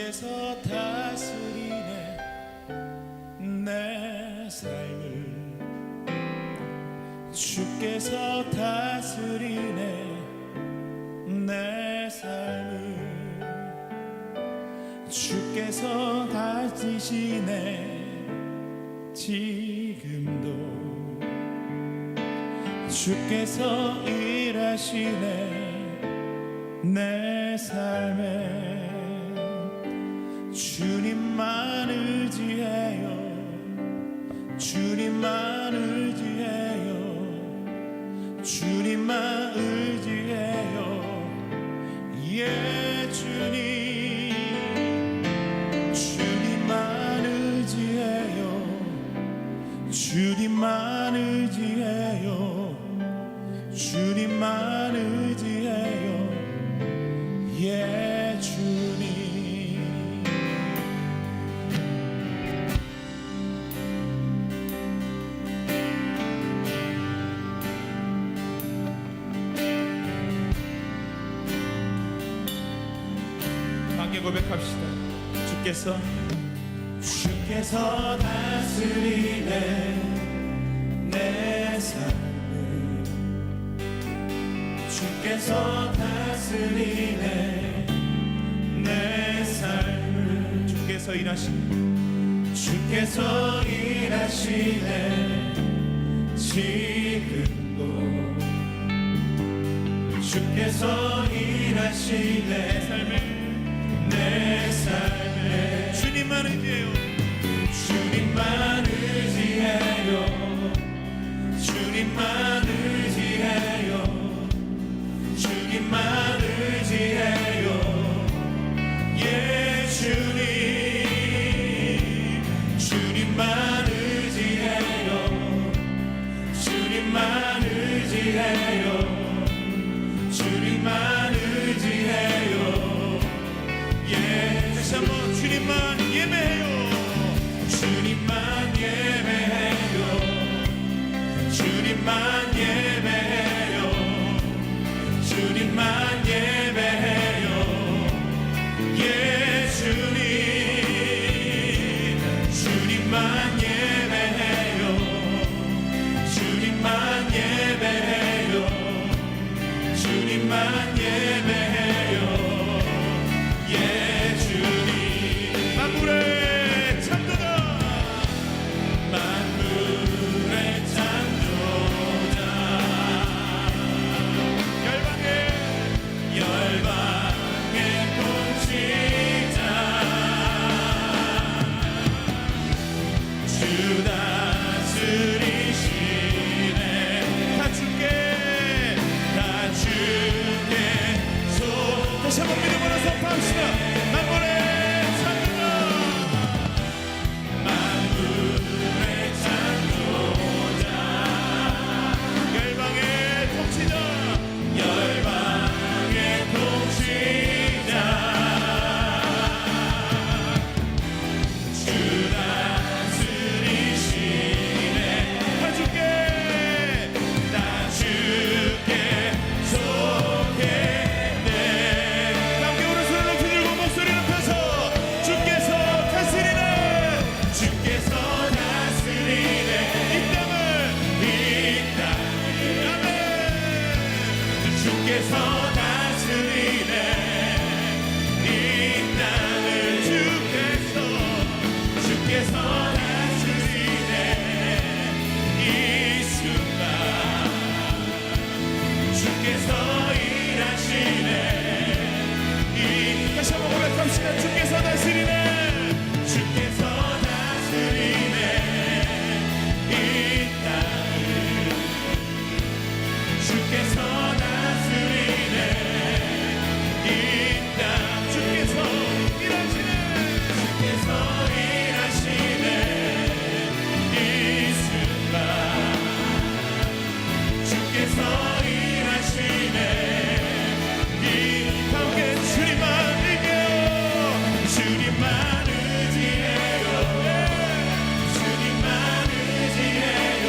주께서 다스리네 내 삶을 주께서 다스리네 내 삶을 주께서 다스리시네 지금도 주께서 일하시네 내 삶에 주님만 의지해요 주님만 의지해요 주님만 의지해요 예 주님 주님만 의지해요 주님만 의지해요 주님만 의지해요 예 주님 함께 고백합시다. 주께서 다스리네 내 삶을 주께서 다스리네 내 삶을 주께서 일하시네 지금도 주께서 일하시네 내 삶에 주님만 의지해요 주님만 의지해요 주님만 의지해요 주님만 의지해요 예 주님 주님만 의지해요 주님만 의지해요 주님만 의지해요 예 다시 한번 주님만 예배해요 주님만 예배해요 주님만 예배해요 주님만 예배해요 예 주님 주님만 예배해요 주님만 예배해요 주님만 예배해요 예 주님 만물의 창조자 만물의 창조자 열방의 통치자 주 다스리시네 다 주께 소 다시 한번 믿음으로 선포합시다. 만물의 창조자 만물의 창조자 열방의 통치자 열방의 통치자 주 다스리시네 다 주께 속했네 함께 오른손을 높이 들고 목소리 높여서 주께서 다스리네 주께서 다스리네 이 땅을 아멘 주께서 다스리네 이 땅을 주께서 다스리네 이 순간 주께서 일하시네 다시 한번 고백합시다. 주께서 다스리네 주께서 다스리네 이 땅을 주께서 다스리네 이 땅 주께서 일하시네 이 순간 주께서 일하시네 이 함께 주님만 의지해요 주님만 의지해요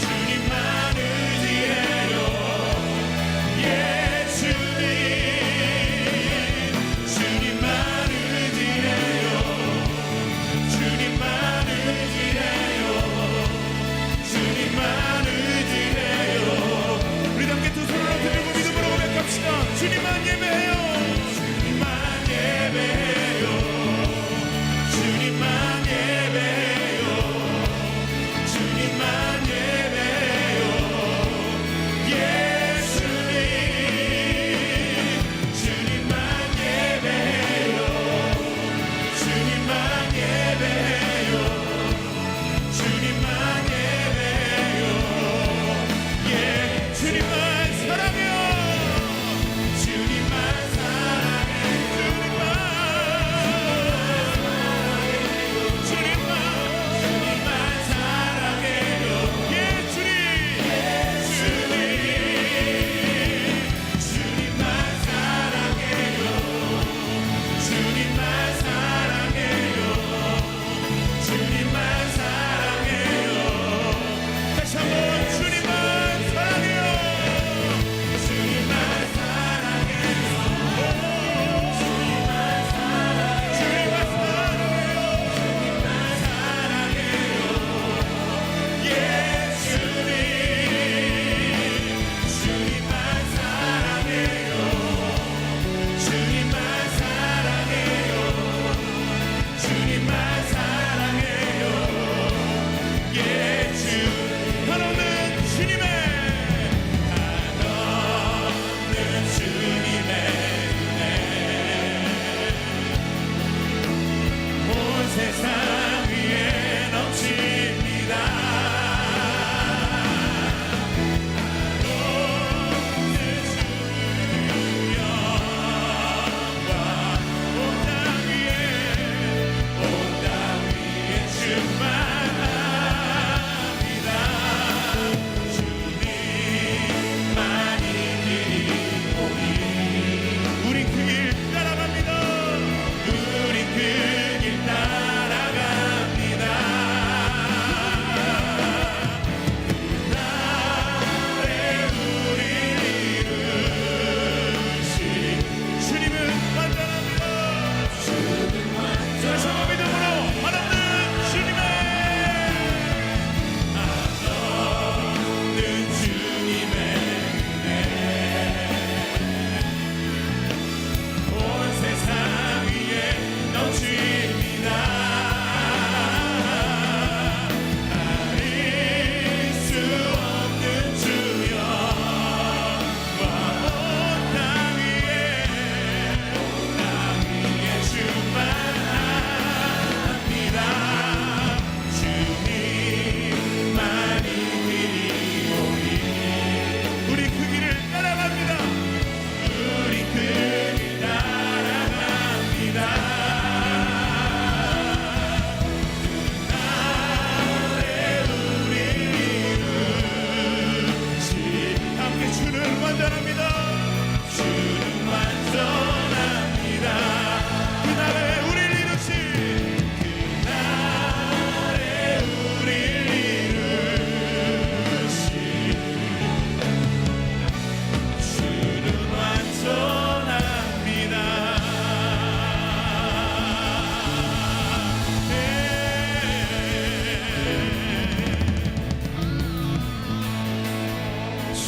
주님만 의지해요 예 주님 주님만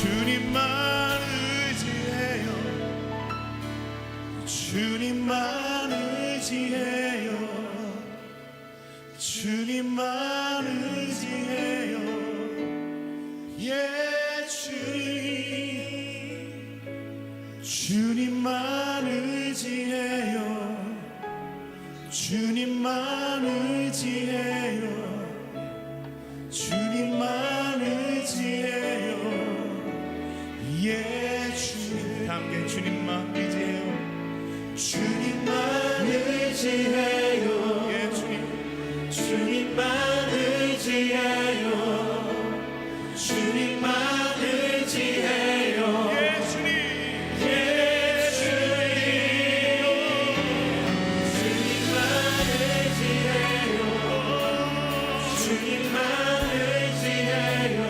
주님만 의지해요. 주님만 의지해요. 주님만 의지해요. 예 주님, 주님만 의지해요. 주님만 의지해요. 주님만 의지해요. 예 주님, 함께 주님만 의지해요. 주님만 의지해요. 예 주님, 주님만 의지해요. 주님만 의지해요. 예 주님, 예 주님, 주님만 의지해요. 주님만 의지해요.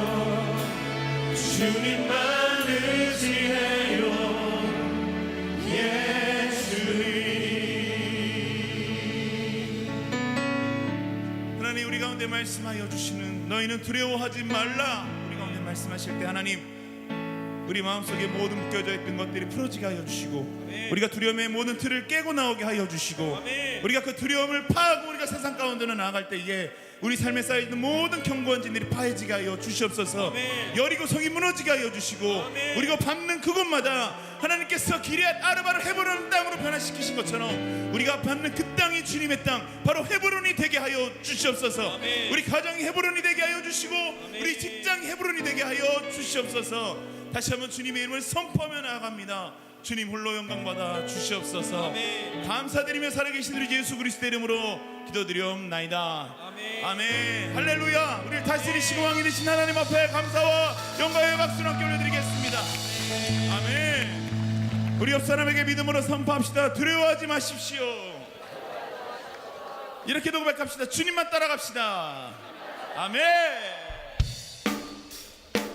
주님만 의지해요. 예 주님. 하나님, 우리 가운데 말씀하여 주시는 너희는 두려워하지 말라, 우리 가운데 말씀하실 때 하나님, 우리 마음속에 모든 묶여져 있던 것들이 풀어지게 하여 주시고, 우리가 두려움의 모든 틀을 깨고 나오게 하여 주시고, 우리가 그 두려움을 파하고 우리가 세상 가운데로 나아갈 때에 우리 삶에 쌓여있는 모든 견고한 진들이 파해지게 하여 주시옵소서. 여리고 성이 무너지게 하여 주시고, 우리가 밟는 그곳마다 하나님께서 기럇 아르바를 헤브론 땅으로 변화시키신 것처럼 우리가 밟는 그 땅이 주님의 땅, 바로 헤브론이 되게 하여 주시옵소서. 우리 가정이 헤브론이 되게 하여 주시고, 우리 직장이 헤브론이 되게 하여 주시옵소서. 다시 한번 주님의 이름을 선포하며 나아갑니다. 주님 홀로 영광 받아 주시옵소서. 감사드리며 살아계신 우리 예수 그리스도의 이름으로 기도드리옵나이다. 아멘. 할렐루야. 우리를 다스리시고 왕이 되신 하나님 앞에 감사와 영광의 박수를 함께 올려드리겠습니다. 아멘. 우리 옆 사람에게 믿음으로 선포합시다. 두려워하지 마십시오. 이렇게도 고백합시다. 주님만 따라갑시다. 아멘.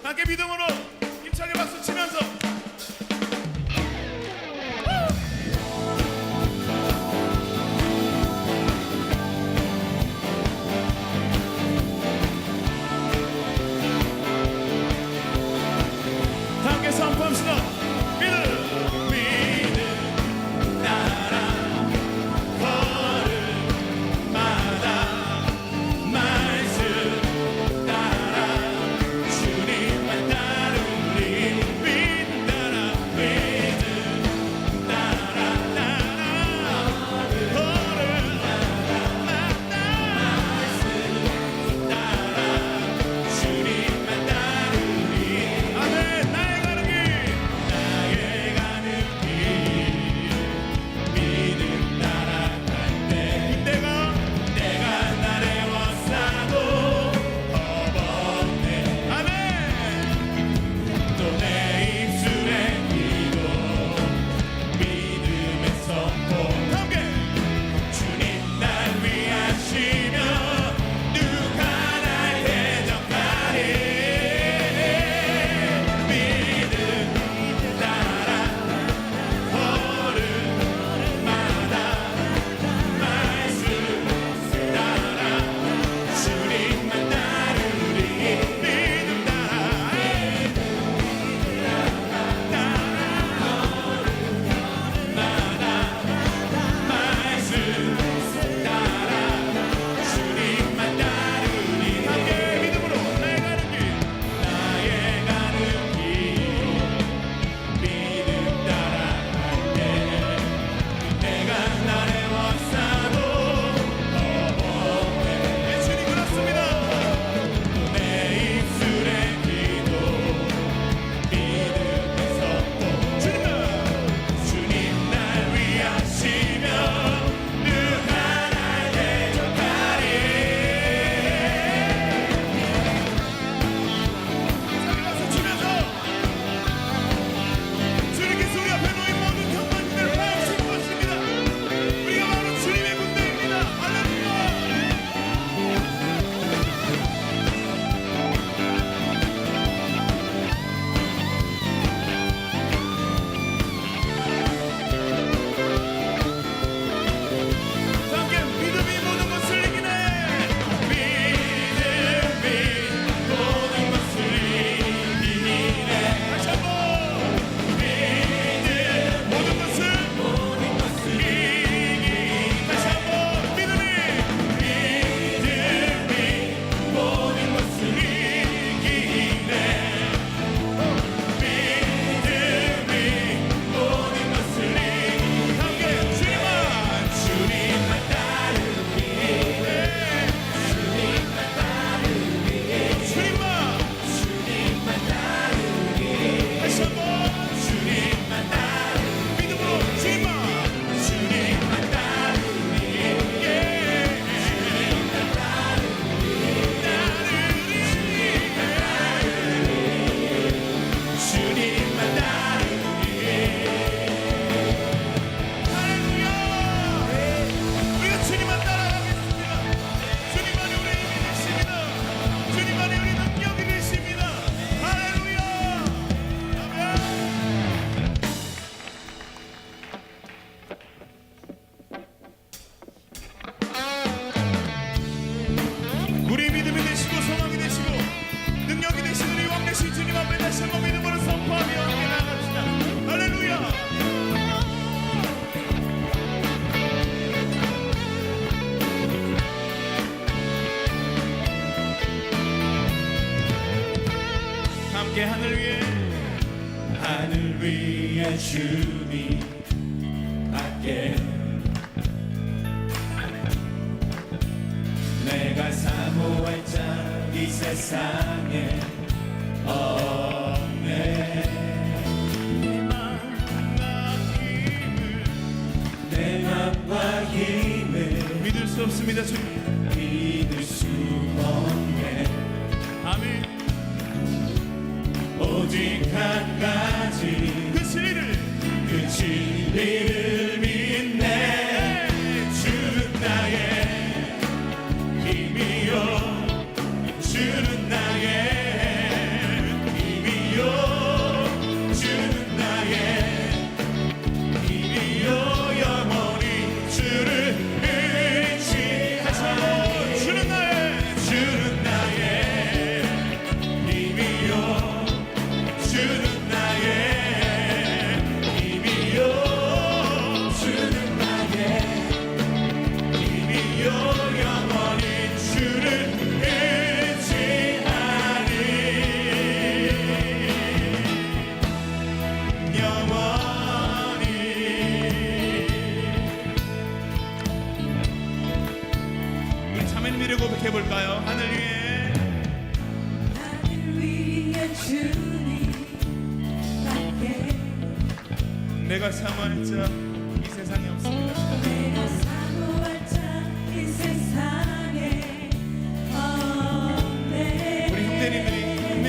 함께 믿음으로 힘차게 박수 치면서 함께 선포합시다. 믿음 따라 걸음마다 말씀 따라 주님만 따르리. 믿음 따라 걸음마다 말씀 따라 주님만 따르리. 아멘. 나의 가는 길 다시 한번 믿음으로 선포하며 함께 나갑시다. 할렐루야. 함께 하늘 위에 주님 밖에 내가 사모할 자 이 세상에 없네. 내 맘과 힘을 믿을 수 없습니다. 주님 믿을 수 없네. 아멘. 오직 한 가지 그 진리를 믿네. 주는 나의 힘이요 주는 나의 힘이요 주는 나의 힘이요 영원히 주를 의지하소. 주는 나의 힘이요 주는 나의 힘이요 주는 나의 힘이요 영원히 주를 의지하리. 영원히. 우리 자매는 미래 고백해볼까요? 하늘 위에 주님 밖에 내가 사모할 자 이 세상에 없습니다. 내가 사모할 자 이 세상에 없네. 우리 형제님들이 내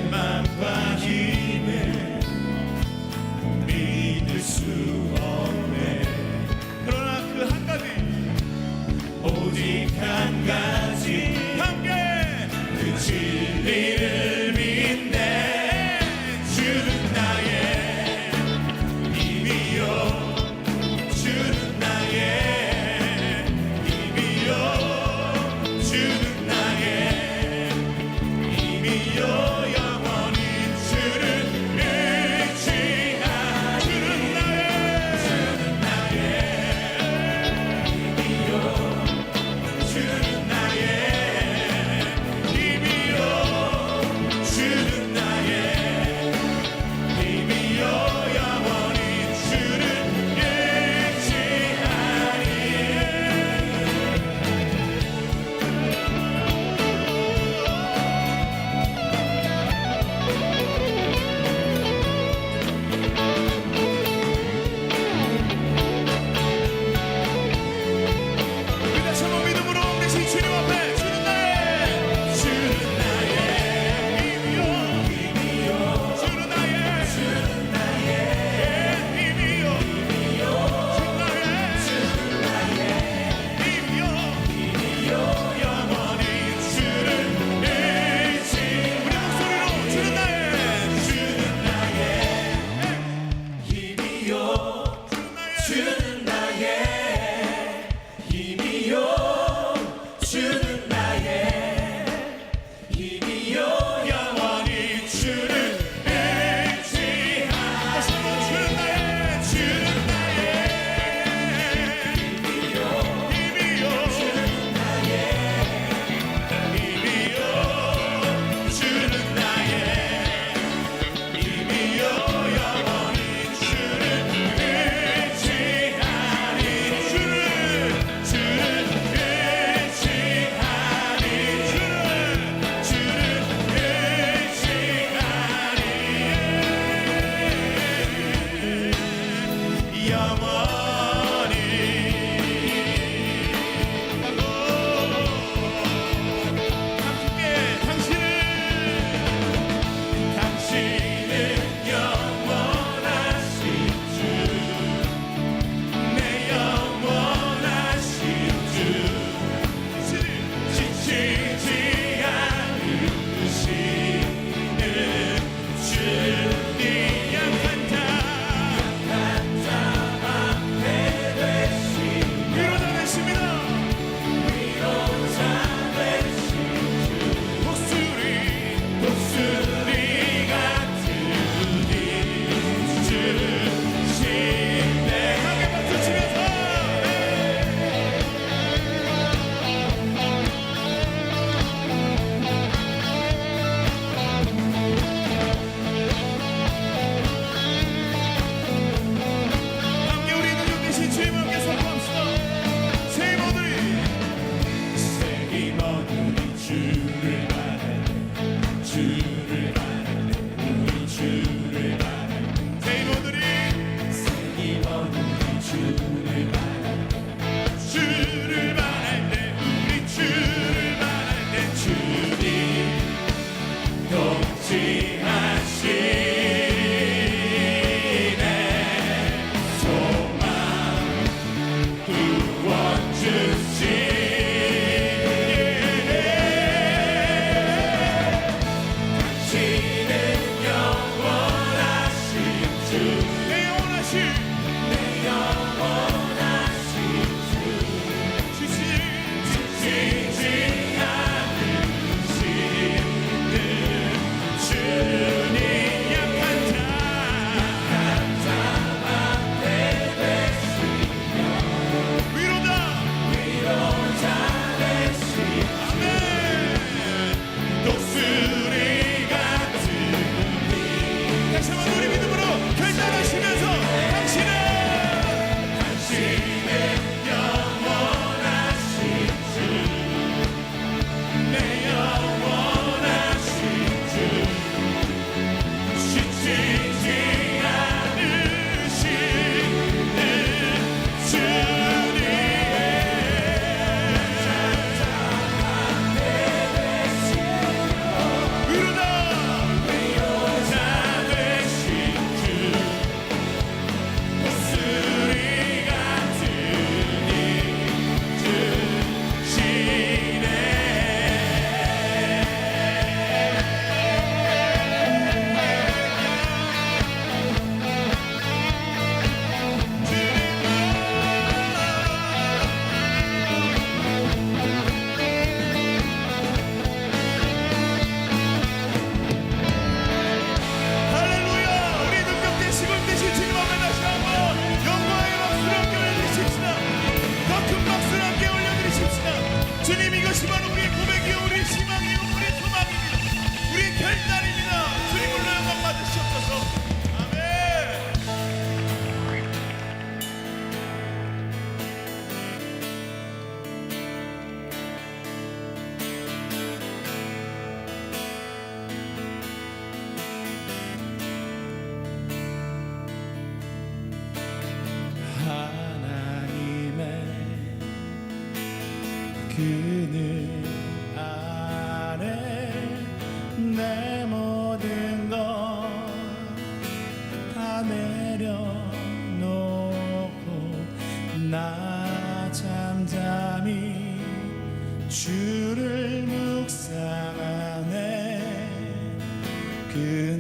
맘과 힘을 믿을 수 없네. 그러나 그 한 가지 오직 한 가지 함께 그 진리를 믿네. 주는 나의 힘이요 주는 나의 힘이요 주는 나의 힘이요 영원히 주를 의지하. 주는 나의 힘이요 주는 나의 힘이요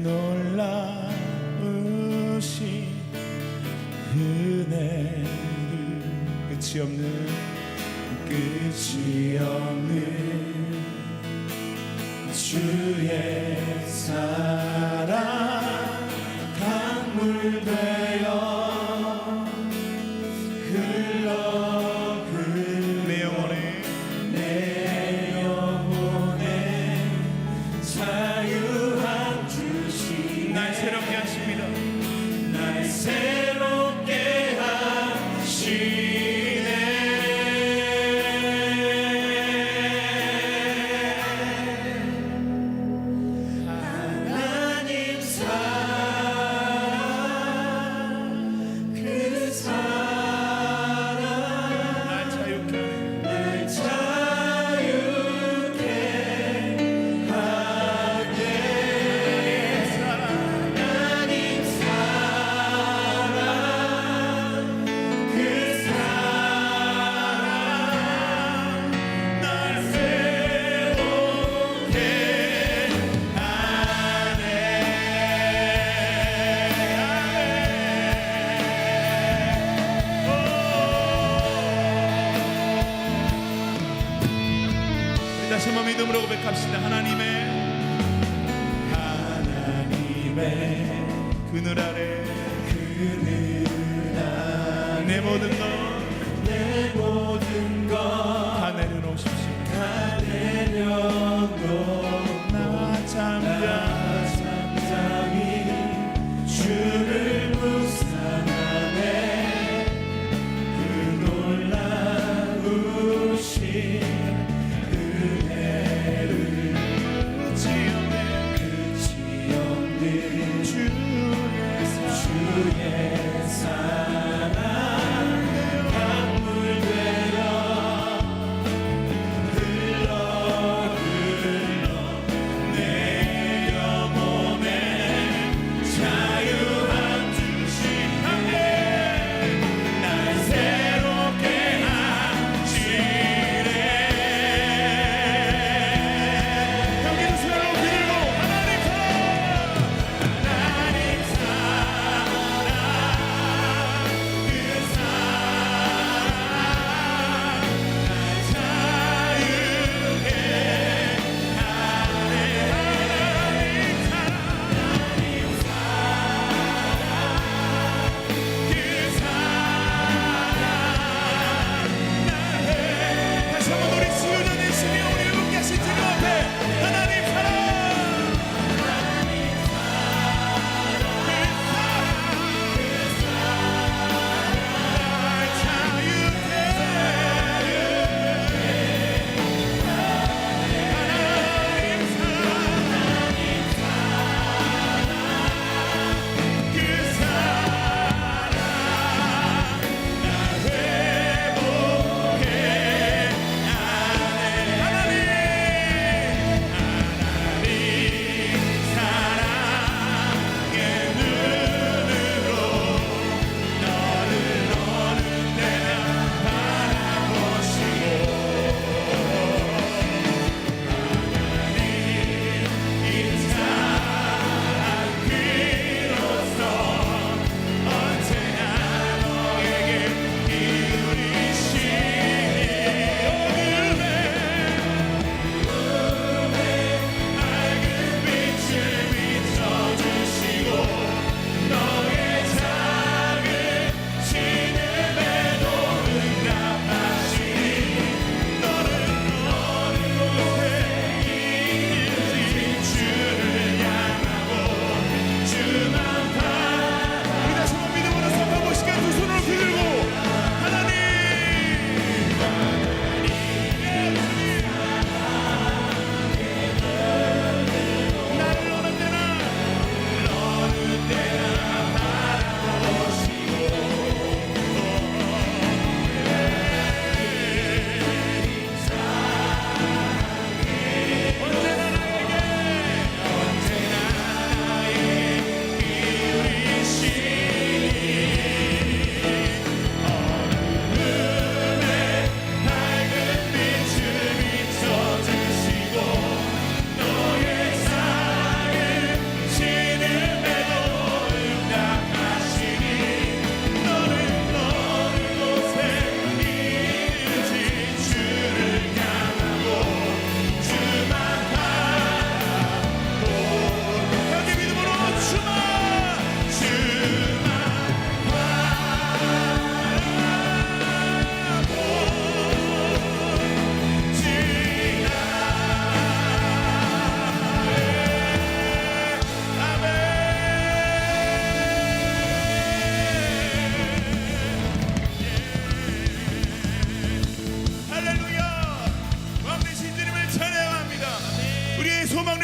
놀라우신 은혜를 끝이 없는 주의 사랑 강물 되어 흘러 내 영혼에 자유함 주시네. 날 새롭게 하십니다. 날 새롭게 하시네. 하나님 사랑 그 사랑 날 자유케 하게. 하나님 사랑 그 사랑 날 새롭게 하네. 우리 다시 한번 믿음으로 고백합시다. 하나님의 그늘 아래 내 모든 것 다 내려놓으십시오. 나 잠잠히 주를 묵상하네. 그 놀라우신 은혜를 끝이 없는 주의 사랑 내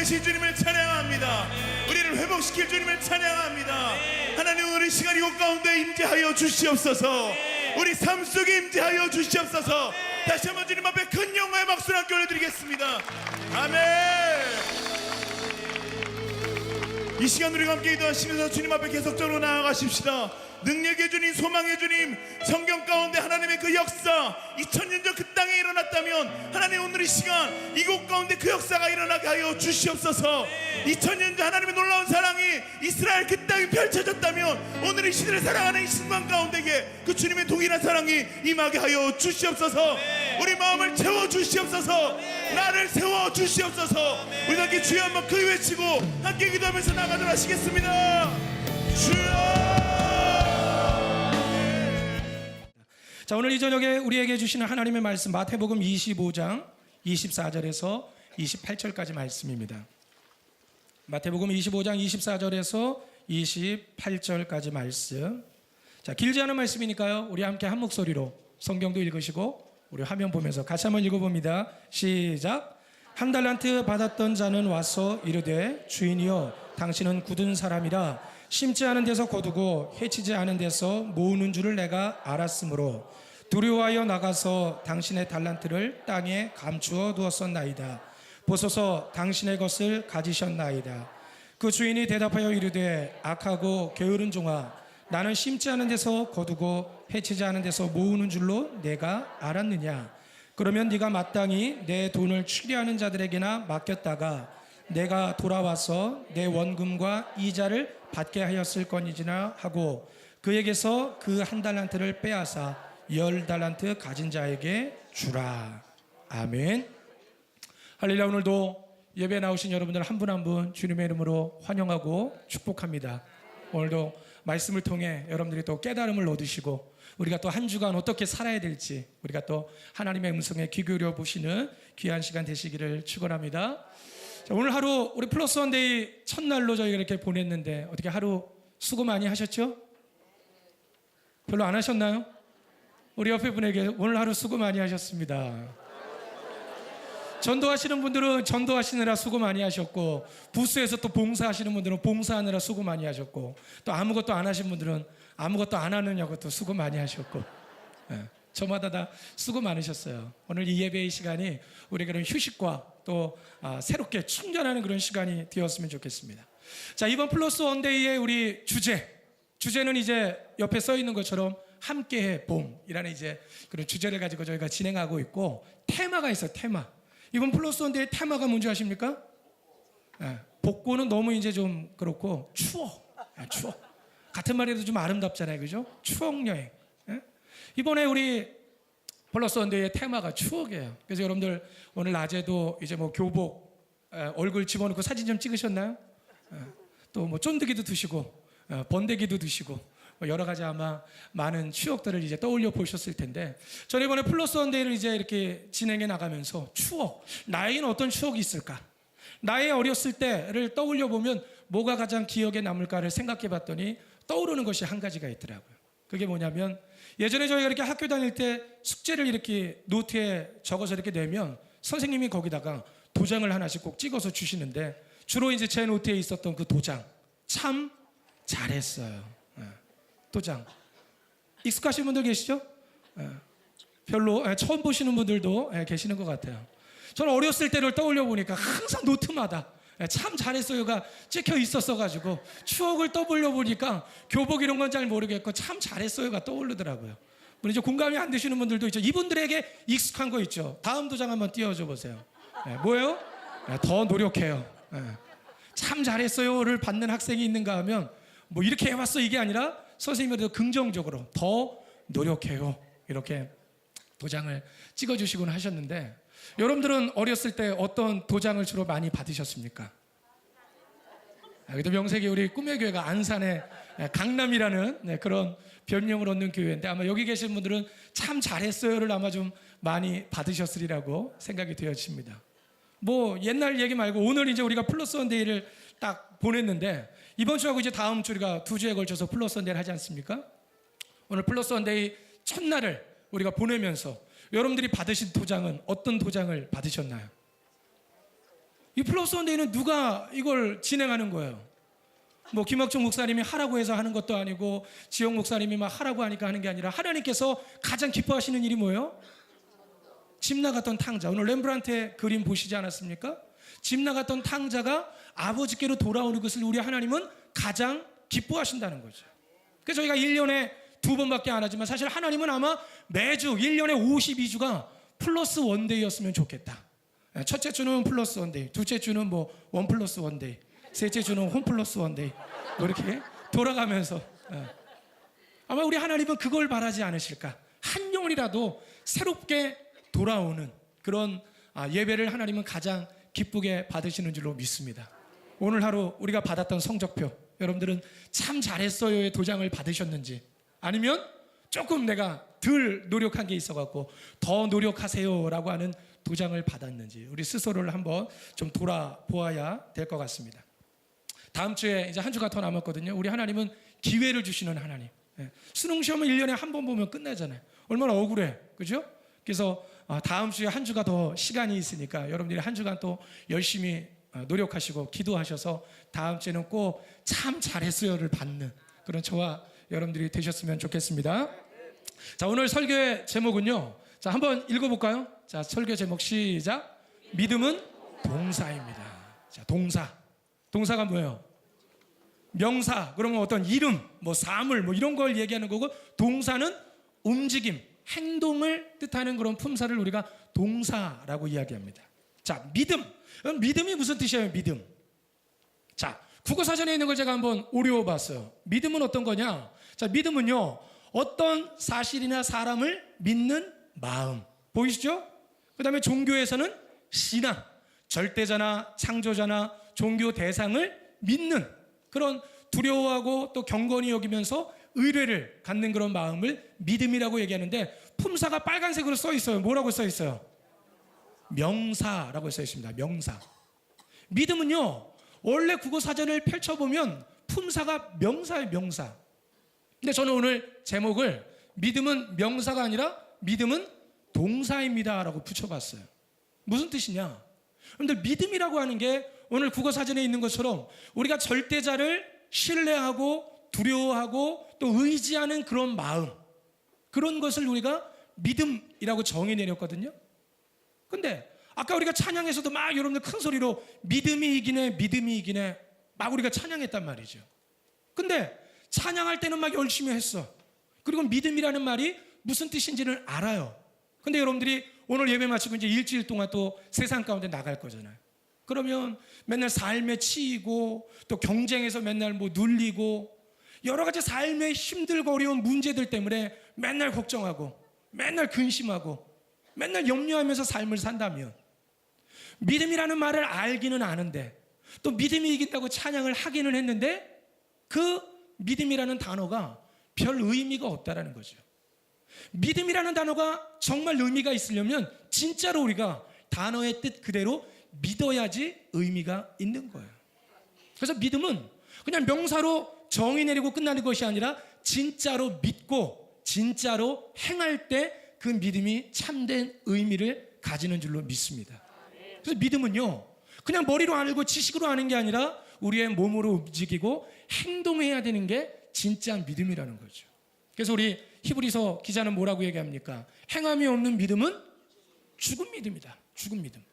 살리실 주님을 찬양합니다. 우리를 회복시킬 주님을 찬양합니다. 하나님 오늘 이 시간 이곳 가운데 임재하여 주시옵소서. 우리 삶 속에 임재하여 주시옵소서. 다시 한번 주님 앞에 큰 영광의 박수를 함께 올려드리겠습니다. 아멘. 이 시간 우리가 함께 기도하시면서 주님 앞에 계속적으로 나아가십시다. 능력의 주님, 소망의 주님, 성경 가운데 하나님의 그 역사 2000년 전 그 땅에 일어났다면 하나님 오늘 이 시간 이곳 가운데 그 역사가 일어나게 하여 주시옵소서. 2000년 전 하나님의 놀라운 사랑이 이스라엘 그 땅에 펼쳐졌다면 오늘 이 시대를 사랑하는 이 순간 가운데에 그 주님의 동일한 사랑이 임하게 하여 주시옵소서. 우리 마음을 채워 주시옵소서. 나를 세워 주시옵소서. 우리 함께 주여 한번 크게 외치고 함께 기도하면서 나가도록 하시겠습니다. 주여. 자, 오늘 이 저녁에 우리에게 주시는 하나님의 말씀 마태복음 25장 24절에서 28절까지 말씀입니다. 마태복음 25장 24절에서 28절까지 말씀. 자, 길지 않은 말씀이니까요. 우리 함께 한 목소리로 성경도 읽으시고 우리 화면 보면서 같이 한번 읽어봅니다. 시작. 한 달란트 받았던 자는 와서 이르되 주인이여 당신은 굳은 사람이라 심지 않은 데서 거두고 해치지 않은 데서 모으는 줄을 내가 알았으므로 두려워하여 나가서 당신의 달란트를 땅에 감추어 두었었나이다. 보소서 당신의 것을 가지셨나이다. 그 주인이 대답하여 이르되 악하고 게으른 종아 나는 심지 않은 데서 거두고 해치지 않은 데서 모으는 줄로 내가 알았느냐. 그러면 네가 마땅히 내 돈을 추리하는 자들에게나 맡겼다가 내가 돌아와서 내 원금과 이자를 받게 하였을 거니지나 하고 그에게서 그 한 달란트를 빼앗아 10달란트 가진 자에게 주라. 아멘. 할렐루야. 오늘도 예배 나오신 여러분들 한 분 한 분 주님의 이름으로 환영하고 축복합니다. 오늘도 말씀을 통해 여러분들이 또 깨달음을 얻으시고 우리가 또 한 주간 어떻게 살아야 될지 우리가 또 하나님의 음성에 귀 기울여 보시는 귀한 시간 되시기를 축원합니다. 자, 오늘 하루 우리 플러스 원데이 첫날로 저희가 이렇게 보냈는데 어떻게 하루 수고 많이 하셨죠? 별로 안 하셨나요? 우리 옆에 분에게 오늘 하루 수고 많이 하셨습니다. 전도하시는 분들은 전도하시느라 수고 많이 하셨고 부스에서 또 봉사하시는 분들은 봉사하느라 수고 많이 하셨고 또 아무것도 안 하신 분들은 아무것도 안 하느냐고 또 수고 많이 하셨고 저마다 다 수고 많으셨어요. 오늘 이 예배의 시간이 우리 그런 휴식과 또 새롭게 충전하는 그런 시간이 되었으면 좋겠습니다. 자, 이번 플러스 원데이의 우리 주제는 이제 옆에 써 있는 것처럼 함께해 봄이라는 이제 그런 주제를 가지고 저희가 진행하고 있고 테마가 있어요. 테마. 이번 플러스 원데이의 테마가 뭔지 아십니까? 복고는 너무 이제 좀 그렇고 추억. 같은 말이라도 좀 아름답잖아요, 그죠? 추억 여행. 이번에 우리 플러스 원데이의 테마가 추억이에요. 그래서 여러분들 오늘 낮에도 이제 뭐 교복 얼굴 집어넣고 사진 좀 찍으셨나요? 또 뭐 쫀득이도 드시고 번데기도 드시고 여러 가지 아마 많은 추억들을 이제 떠올려 보셨을 텐데 저는 이번에 플러스 원데이를 이제 이렇게 진행해 나가면서 추억, 나에게는 어떤 추억이 있을까? 나의 어렸을 때를 떠올려 보면 뭐가 가장 기억에 남을까를 생각해 봤더니 떠오르는 것이 한 가지가 있더라고요. 그게 뭐냐면 예전에 저희가 이렇게 학교 다닐 때 숙제를 이렇게 노트에 적어서 이렇게 내면 선생님이 거기다가 도장을 하나씩 꼭 찍어서 주시는데 주로 이제 제 노트에 있었던 그 도장 참 잘했어요. 도장 익숙하신 분들 계시죠? 별로 처음 보시는 분들도 계시는 것 같아요. 저는 어렸을 때를 떠올려 보니까 항상 노트마다 참 잘했어요가 찍혀 있었어가지고 추억을 떠올려 보니까 교복 이런 건 잘 모르겠고 참 잘했어요가 떠오르더라고요. 물론 이제 공감이 안 되시는 분들도 있죠. 이분들에게 익숙한 거 있죠. 다음 도장 한번 띄워줘 보세요. 뭐예요? 더 노력해요. 참 잘했어요를 받는 학생이 있는가 하면 뭐 이렇게 해왔어 이게 아니라 선생님이 긍정적으로 더 노력해요 이렇게 도장을 찍어주시곤 하셨는데 여러분들은 어렸을 때 어떤 도장을 주로 많이 받으셨습니까? 그래도 명색이 우리 꿈의 교회가 안산의 강남이라는 그런 별명을 얻는 교회인데 아마 여기 계신 분들은 참 잘했어요를 아마 좀 많이 받으셨으리라고 생각이 되어집니다. 뭐 옛날 얘기 말고 오늘 이제 우리가 플러스 원데이를 딱 보냈는데 이번 주하고 이제 다음 주 우리가 2주에 걸쳐서 플러스 원데이를 하지 않습니까? 오늘 플러스 원데이 첫날을 우리가 보내면서 여러분들이 받으신 도장은 어떤 도장을 받으셨나요? 이 플러스 원데이는 누가 이걸 진행하는 거예요? 뭐 김학종 목사님이 하라고 해서 하는 것도 아니고 지영 목사님이 막 하라고 하니까 하는 게 아니라 하나님께서 가장 기뻐하시는 일이 뭐예요? 집 나갔던 탕자. 오늘 렘브란트의 그림 보시지 않았습니까? 집 나갔던 탕자가 아버지께로 돌아오는 것을 우리 하나님은 가장 기뻐하신다는 거죠. 그래서 저희가 1년에 2번밖에 안 하지만 사실 하나님은 아마 매주 1년에 52주가 플러스 원데이였으면 좋겠다. 첫째 주는 플러스 원데이, 둘째 주는 뭐 원 플러스 원데이, 셋째 주는 홈 플러스 원데이, 뭐 이렇게 돌아가면서 아마 우리 하나님은 그걸 바라지 않으실까? 한 영혼이라도 새롭게 돌아오는 그런 예배를 하나님은 가장 기쁘게 받으시는 줄로 믿습니다. 오늘 하루 우리가 받았던 성적표, 여러분들은 참 잘했어요의 도장을 받으셨는지, 아니면 조금 내가 덜 노력한 게 있어갖고 더 노력하세요라고 하는 도장을 받았는지 우리 스스로를 한번 좀 돌아보아야 될 것 같습니다. 다음 주에 이제 한 주가 더 남았거든요. 우리 하나님은 기회를 주시는 하나님. 수능 시험은 1년에 한 번 보면 끝나잖아요. 얼마나 억울해, 그죠? 그래서 다음 주에 한 주가 더 시간이 있으니까 여러분들이 한 주간 또 열심히 노력하시고 기도하셔서 다음 주에는 꼭 참 잘했어요를 받는 그런 저와 여러분들이 되셨으면 좋겠습니다. 자, 오늘 설교의 제목은요. 자, 한번 읽어볼까요? 자, 설교 제목 시작. 믿음은 동사입니다. 자, 동사. 동사가 뭐예요? 명사. 그러면 어떤 이름, 뭐 사물, 뭐 이런 걸 얘기하는 거고, 동사는 움직임, 행동을 뜻하는 그런 품사를 우리가 동사라고 이야기합니다. 자, 믿음. 믿음이 무슨 뜻이에요? 믿음. 자, 국어사전에 있는 걸 제가 한번 오려봤어요. 믿음은 어떤 거냐? 자, 믿음은요, 어떤 사실이나 사람을 믿는 마음. 보이시죠? 그 다음에 종교에서는 신앙, 절대자나 창조자나 종교 대상을 믿는 그런 두려워하고 또 경건히 여기면서 의뢰를 갖는 그런 마음을 믿음이라고 얘기하는데, 품사가 빨간색으로 써 있어요. 뭐라고 써 있어요? 명사라고 써 있습니다. 명사. 믿음은요, 원래 국어사전을 펼쳐보면 품사가 명사예요. 명사. 근데 저는 오늘 제목을 믿음은 명사가 아니라 믿음은 동사입니다 라고 붙여봤어요. 무슨 뜻이냐? 여러분들, 믿음이라고 하는 게 오늘 국어사전에 있는 것처럼 우리가 절대자를 신뢰하고 두려워하고 또 의지하는 그런 마음, 그런 것을 우리가 믿음이라고 정의 내렸거든요. 근데 아까 우리가 찬양에서도 막 여러분들 큰 소리로 믿음이 이기네, 믿음이 이기네 막 우리가 찬양했단 말이죠. 근데 찬양할 때는 막 열심히 했어. 그리고 믿음이라는 말이 무슨 뜻인지는 알아요. 근데 여러분들이 오늘 예배 마치고 이제 일주일 동안 또 세상 가운데 나갈 거잖아요. 그러면 맨날 삶에 치이고 또 경쟁에서 맨날 뭐 눌리고 여러 가지 삶의 힘들고 어려운 문제들 때문에 맨날 걱정하고 맨날 근심하고 맨날 염려하면서 삶을 산다면, 믿음이라는 말을 알기는 아는데 또 믿음이 이긴다고 찬양을 하기는 했는데 그 믿음이라는 단어가 별 의미가 없다라는 거죠. 믿음이라는 단어가 정말 의미가 있으려면 진짜로 우리가 단어의 뜻 그대로 믿어야지 의미가 있는 거예요. 그래서 믿음은 그냥 명사로 정의 내리고 끝나는 것이 아니라 진짜로 믿고 진짜로 행할 때 그 믿음이 참된 의미를 가지는 줄로 믿습니다. 그래서 믿음은요, 그냥 머리로 알고 지식으로 아는 게 아니라 우리의 몸으로 움직이고 행동해야 되는 게 진짜 믿음이라는 거죠. 그래서 우리 히브리서 기자는 뭐라고 얘기합니까? 행함이 없는 믿음은 죽은 믿음이다. 죽은 믿음.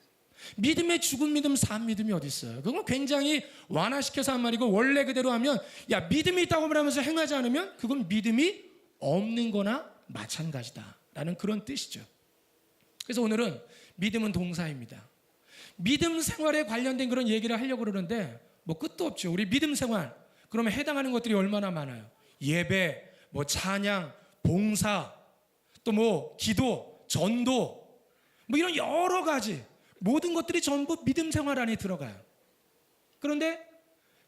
믿음의 죽은 믿음, 산 믿음이 어디 있어요? 그건 굉장히 완화시켜서 한 말이고, 원래 그대로 하면 야, 믿음이 있다고 말하면서 행하지 않으면 그건 믿음이 없는 거나 마찬가지다 라는 그런 뜻이죠. 그래서 오늘은 믿음은 동사입니다. 믿음 생활에 관련된 그런 얘기를 하려고 그러는데 뭐 끝도 없죠. 우리 믿음 생활, 그러면 해당하는 것들이 얼마나 많아요. 예배, 뭐 찬양, 봉사, 또 뭐 기도, 전도, 뭐 이런 여러 가지 모든 것들이 전부 믿음 생활 안에 들어가요. 그런데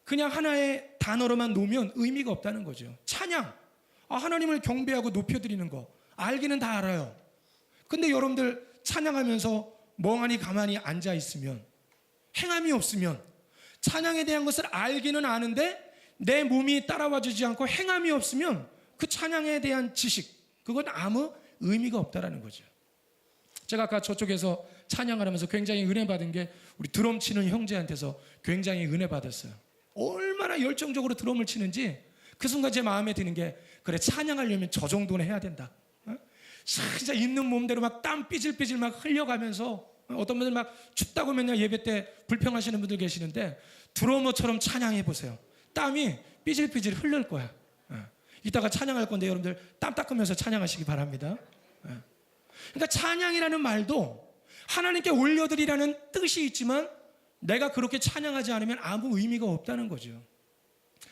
그냥 하나의 단어로만 놓으면 의미가 없다는 거죠. 찬양, 하나님을 경배하고 높여드리는 거 알기는 다 알아요. 근데 여러분들 찬양하면서 멍하니 가만히 앉아 있으면, 행함이 없으면, 찬양에 대한 것을 알기는 아는데 내 몸이 따라와 주지 않고 행함이 없으면 그 찬양에 대한 지식, 그건 아무 의미가 없다라는 거죠. 제가 아까 저쪽에서 찬양하면서 굉장히 은혜 받은 게 우리 드럼 치는 형제한테서 굉장히 은혜 받았어요. 얼마나 열정적으로 드럼을 치는지 그 순간 제 마음에 드는 게 그래 찬양하려면 저 정도는 해야 된다. 진짜 있는 몸대로 막 땀 삐질삐질 막 흘려가면서 어떤 분들 막 춥다고 맨날 예배 때 불평하시는 분들 계시는데 드러머처럼 찬양해 보세요. 땀이 삐질삐질 흐를 거야. 이따가 찬양할 건데 여러분들 땀 닦으면서 찬양하시기 바랍니다. 그러니까 찬양이라는 말도 하나님께 올려드리라는 뜻이 있지만 내가 그렇게 찬양하지 않으면 아무 의미가 없다는 거죠.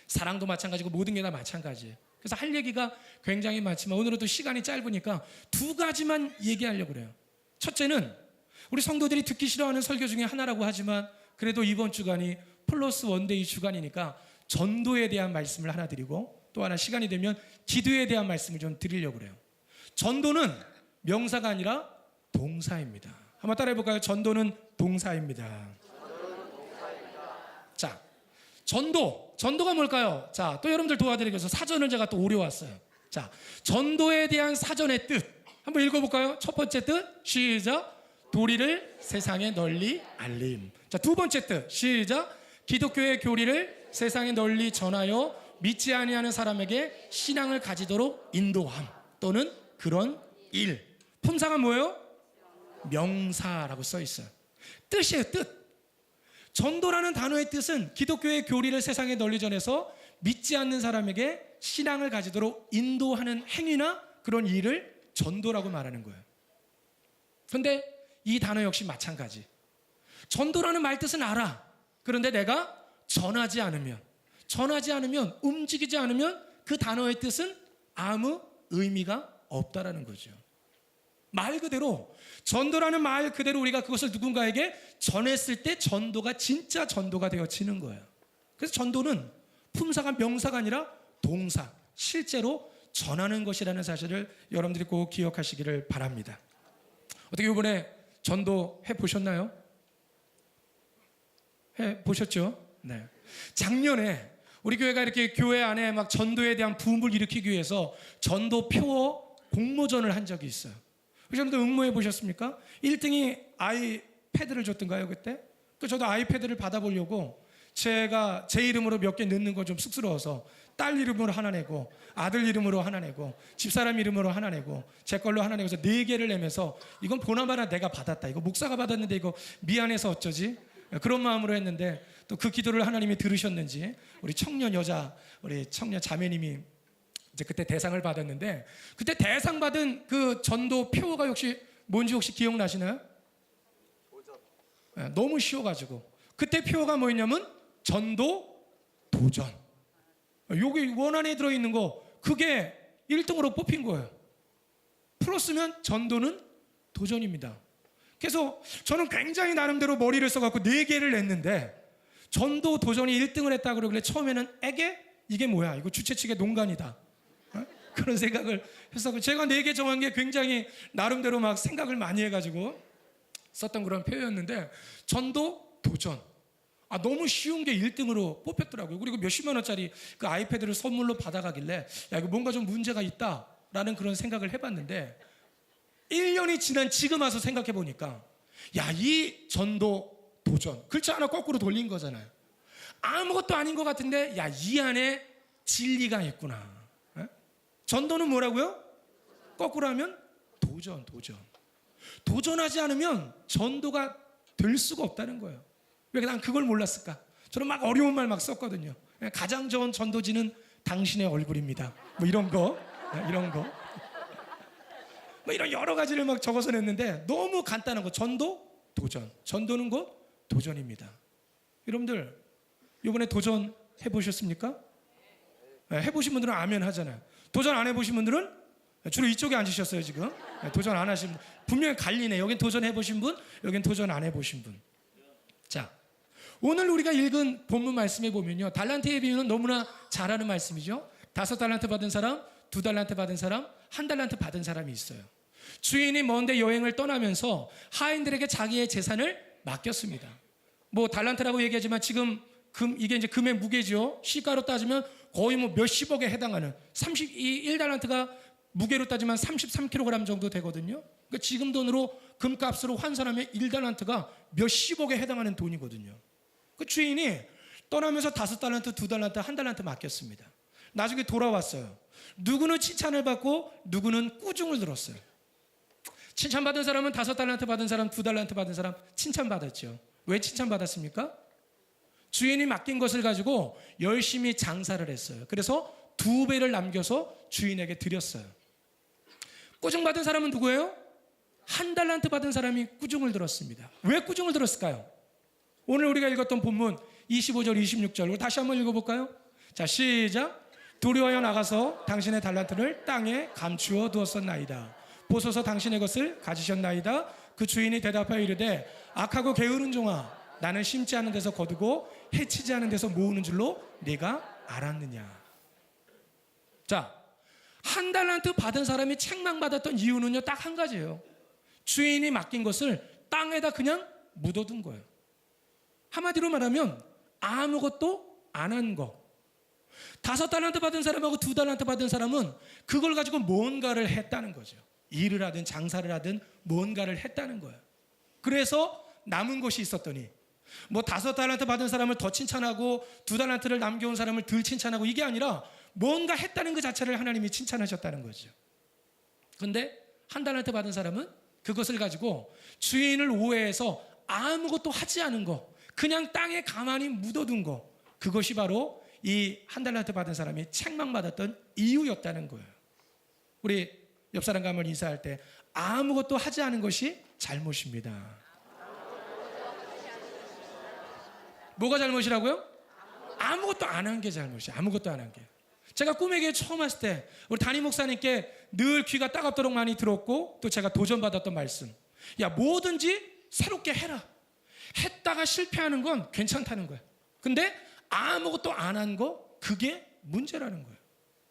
사랑도 마찬가지고 모든 게 다 마찬가지예요. 그래서 할 얘기가 굉장히 많지만 오늘은 또 시간이 짧으니까 두 가지만 얘기하려고 그래요. 첫째는 우리 성도들이 듣기 싫어하는 설교 중에 하나라고 하지만 그래도 이번 주간이 플러스 원데이 주간이니까 전도에 대한 말씀을 하나 드리고 또 하나 시간이 되면 기도에 대한 말씀을 좀 드리려고 그래요. 전도는 명사가 아니라 동사입니다. 한번 따라해 볼까요? 전도는 동사입니다. 자, 전도가 뭘까요? 자, 또 여러분들 도와드리기 위해서 사전을 제가 또 오려왔어요. 자, 전도에 대한 사전의 뜻 한번 읽어볼까요? 첫 번째 뜻 시작. 도리를 세상에 널리 알림. 자, 두 번째 뜻 시작. 기독교의 교리를 세상에 널리 전하여 믿지 아니하는 사람에게 신앙을 가지도록 인도함 또는 그런 일. 품사가 뭐예요? 명사라고 써 있어요. 뜻이에요, 뜻. 전도라는 단어의 뜻은 기독교의 교리를 세상에 널리 전해서 믿지 않는 사람에게 신앙을 가지도록 인도하는 행위나 그런 일을 전도라고 말하는 거예요. 그런데 이 단어 역시 마찬가지. 전도라는 말 뜻은 알아. 그런데 내가 전하지 않으면 움직이지 않으면 그 단어의 뜻은 아무 의미가 없다라는 거죠. 말 그대로 전도라는 말 그대로 우리가 그것을 누군가에게 전했을 때 전도가 진짜 전도가 되어지는 거예요. 그래서 전도는 품사가 명사가 아니라 동사, 실제로 전하는 것이라는 사실을 여러분들이 꼭 기억하시기를 바랍니다. 어떻게 이번에 전도 해보셨나요? 해보셨죠? 네. 작년에 우리 교회가 이렇게 교회 안에 막 전도에 대한 붐을 일으키기 위해서 전도 표어 공모전을 한 적이 있어요. 여러분들 응모해 보셨습니까? 1등이 아이패드를 줬던가요 그때? 그 저도 아이패드를 받아보려고 제가 제 이름으로 몇 개 넣는 거 좀 쑥스러워서 딸 이름으로 하나 내고 아들 이름으로 하나 내고 집사람 이름으로 하나 내고 제 걸로 하나 내고 해서 4개를 내면서 이건 보나마나 내가 받았다. 이거 목사가 받았는데 이거 미안해서 어쩌지? 그런 마음으로 했는데 또 그 기도를 하나님이 들으셨는지 우리 청년 자매님이 이제 그때 대상을 받았는데 그때 대상 받은 그 전도 표어가 뭔지 혹시 기억나시나요? 네, 너무 쉬워가지고 그때 표어가 뭐였냐면 전도 도전. 여기 원안에 들어있는 거 그게 1등으로 뽑힌 거예요. 플러스면 전도는 도전입니다. 그래서 저는 굉장히 나름대로 머리를 써갖고 4개를 냈는데 전도 도전이 1등을 했다 그러길래 처음에는 이게 뭐야? 이거 주최 측의 농간이다. 그런 생각을 했었고 제가 4개 정한 게 굉장히 나름대로 막 생각을 많이 해가지고 썼던 그런 표현이었는데 전도 도전. 너무 쉬운 게 1등으로 뽑혔더라고요. 그리고 몇십만 원짜리 그 아이패드를 선물로 받아가길래 야 이거 뭔가 좀 문제가 있다라는 그런 생각을 해봤는데 1년이 지난 지금 와서 생각해 보니까 야 이 전도 도전 글자 하나 거꾸로 돌린 거잖아요. 아무것도 아닌 것 같은데 야 이 안에 진리가 있구나. 전도는 뭐라고요? 거꾸로 하면 도전. 도전하지 않으면 전도가 될 수가 없다는 거예요. 왜 난 그걸 몰랐을까? 저는 막 어려운 말 막 썼거든요. 가장 좋은 전도지는 당신의 얼굴입니다. 뭐 이런 거. 뭐 이런 여러 가지를 막 적어서 냈는데 너무 간단한 거. 전도, 도전. 전도는 곧 도전입니다. 여러분들 이번에 도전 해보셨습니까? 해보신 분들은 아멘 하잖아요. 도전 안 해보신 분들은 주로 이쪽에 앉으셨어요 지금. 도전 안 하신 분 분명히 갈리네. 여긴 도전 해보신 분, 여긴 도전 안 해보신 분. 자, 오늘 우리가 읽은 본문 말씀에 보면요 달란트의 비유는 너무나 잘 아는 말씀이죠. 5달란트 받은 사람, 2달란트 받은 사람, 1달란트 받은 사람이 있어요. 주인이 먼데 여행을 떠나면서 하인들에게 자기의 재산을 맡겼습니다. 뭐 달란트라고 얘기하지만 지금 이게 이제 금의 무게죠. 시가로 따지면 거의 뭐 몇십억에 해당하는 1달란트가 무게로 따지면 33kg 정도 되거든요. 그러니까 지금 돈으로 금값으로 환산하면 1달란트가 몇십억에 해당하는 돈이거든요. 그 주인이 떠나면서 5달란트, 2달란트, 1달란트 맡겼습니다. 나중에 돌아왔어요. 누구는 칭찬을 받고 누구는 꾸중을 들었어요. 칭찬받은 사람은 5달란트 받은 사람, 2달란트 받은 사람 칭찬받았죠. 왜 칭찬받았습니까? 주인이 맡긴 것을 가지고 열심히 장사를 했어요. 그래서 2배를 남겨서 주인에게 드렸어요. 꾸중받은 사람은 누구예요? 1달란트 받은 사람이 꾸중을 들었습니다. 왜 꾸중을 들었을까요? 오늘 우리가 읽었던 본문 25절, 26절 다시 한번 읽어볼까요? 자, 시작. 두려워하여 나가서 당신의 달란트를 땅에 감추어 두었었나이다. 보소서 당신의 것을 가지셨나이다. 그 주인이 대답하여 이르되 악하고 게으른 종아, 나는 심지 않은 데서 거두고 해치지 않은 데서 모으는 줄로 네가 알았느냐. 자, 1달란트 받은 사람이 책망받았던 이유는요, 딱 한 가지예요. 주인이 맡긴 것을 땅에다 그냥 묻어둔 거예요. 한마디로 말하면 아무것도 안 한 거. 5달란트 받은 사람하고 2달란트 받은 사람은 그걸 가지고 뭔가를 했다는 거죠. 일을 하든 장사를 하든 뭔가를 했다는 거예요. 그래서 남은 것이 있었더니 뭐 5달란트 받은 사람을 더 칭찬하고 2달란트를 남겨온 사람을 덜 칭찬하고 이게 아니라 뭔가 했다는 그 자체를 하나님이 칭찬하셨다는 거죠. 그런데 1달란트 받은 사람은 그것을 가지고 주인을 오해해서 아무것도 하지 않은 거, 그냥 땅에 가만히 묻어둔 거, 그것이 바로 이 1달란트 받은 사람이 책망받았던 이유였다는 거예요. 우리 옆 사람과 한번 인사할 때 아무것도 하지 않은 것이 잘못입니다. 뭐가 잘못이라고요? 아무것도 안 한 게 잘못이에요. 아무것도 안 한 게. 제가 꿈의 교회 처음 왔을 때 우리 담임 목사님께 늘 귀가 따갑도록 많이 들었고 또 제가 도전받았던 말씀, 야, 뭐든지 새롭게 해라. 했다가 실패하는 건 괜찮다는 거예요. 근데 아무것도 안 한 거, 그게 문제라는 거예요.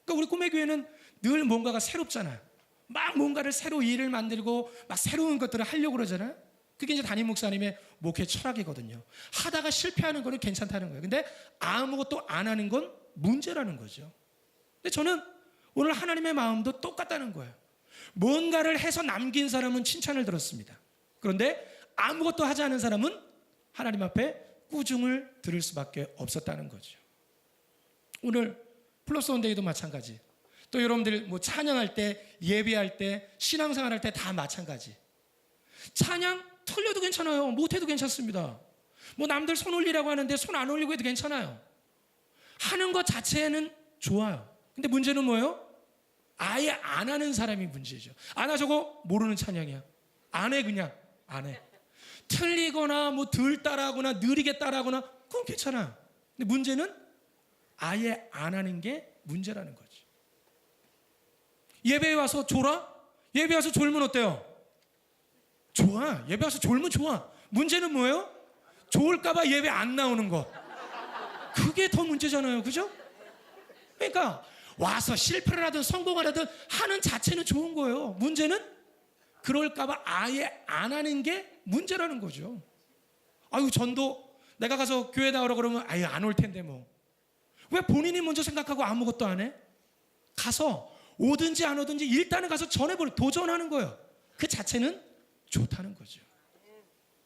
그러니까 우리 꿈의 교회는 늘 뭔가가 새롭잖아요. 막 뭔가를 새로 일을 만들고 막 새로운 것들을 하려고 그러잖아요. 그게 이제 담임 목사님의 목회 철학이거든요. 하다가 실패하는 거는 괜찮다는 거예요. 근데 아무것도 안 하는 건 문제라는 거죠. 근데 저는 오늘 하나님의 마음도 똑같다는 거예요. 뭔가를 해서 남긴 사람은 칭찬을 들었습니다. 그런데 아무것도 하지 않은 사람은 하나님 앞에 꾸중을 들을 수밖에 없었다는 거죠. 오늘 플러스 원데이도 마찬가지. 또 여러분들 뭐 찬양할 때, 예배할 때, 신앙생활 할 때 다 마찬가지. 찬양 틀려도 괜찮아요. 못해도 괜찮습니다. 뭐 남들 손 올리라고 하는데 손 안 올리고 해도 괜찮아요. 하는 것 자체는 좋아요. 근데 문제는 뭐예요? 아예 안 하는 사람이 문제죠. 안 하자고 모르는 찬양이야. 안 해, 그냥 안 해. 틀리거나 뭐 덜 따라하거나 느리게 따라하거나 그건 괜찮아요. 근데 문제는 아예 안 하는 게 문제라는 거지. 예배에 와서 졸아? 예배 와서 졸면 어때요? 좋아. 예배 와서 졸면 좋아. 문제는 뭐예요? 좋을까봐 예배 안 나오는 거. 그게 더 문제잖아요. 그죠? 그러니까 와서 실패를 하든 성공을 하든 하는 자체는 좋은 거예요. 문제는 그럴까봐 아예 안 하는 게 문제라는 거죠. 아유, 전도 내가 가서 교회 나오라 그러면 아유, 안 올 텐데 뭐. 왜 본인이 먼저 생각하고 아무것도 안 해? 가서 오든지 안 오든지 일단은 가서 전해버려. 도전하는 거예요. 그 자체는 좋다는 거죠.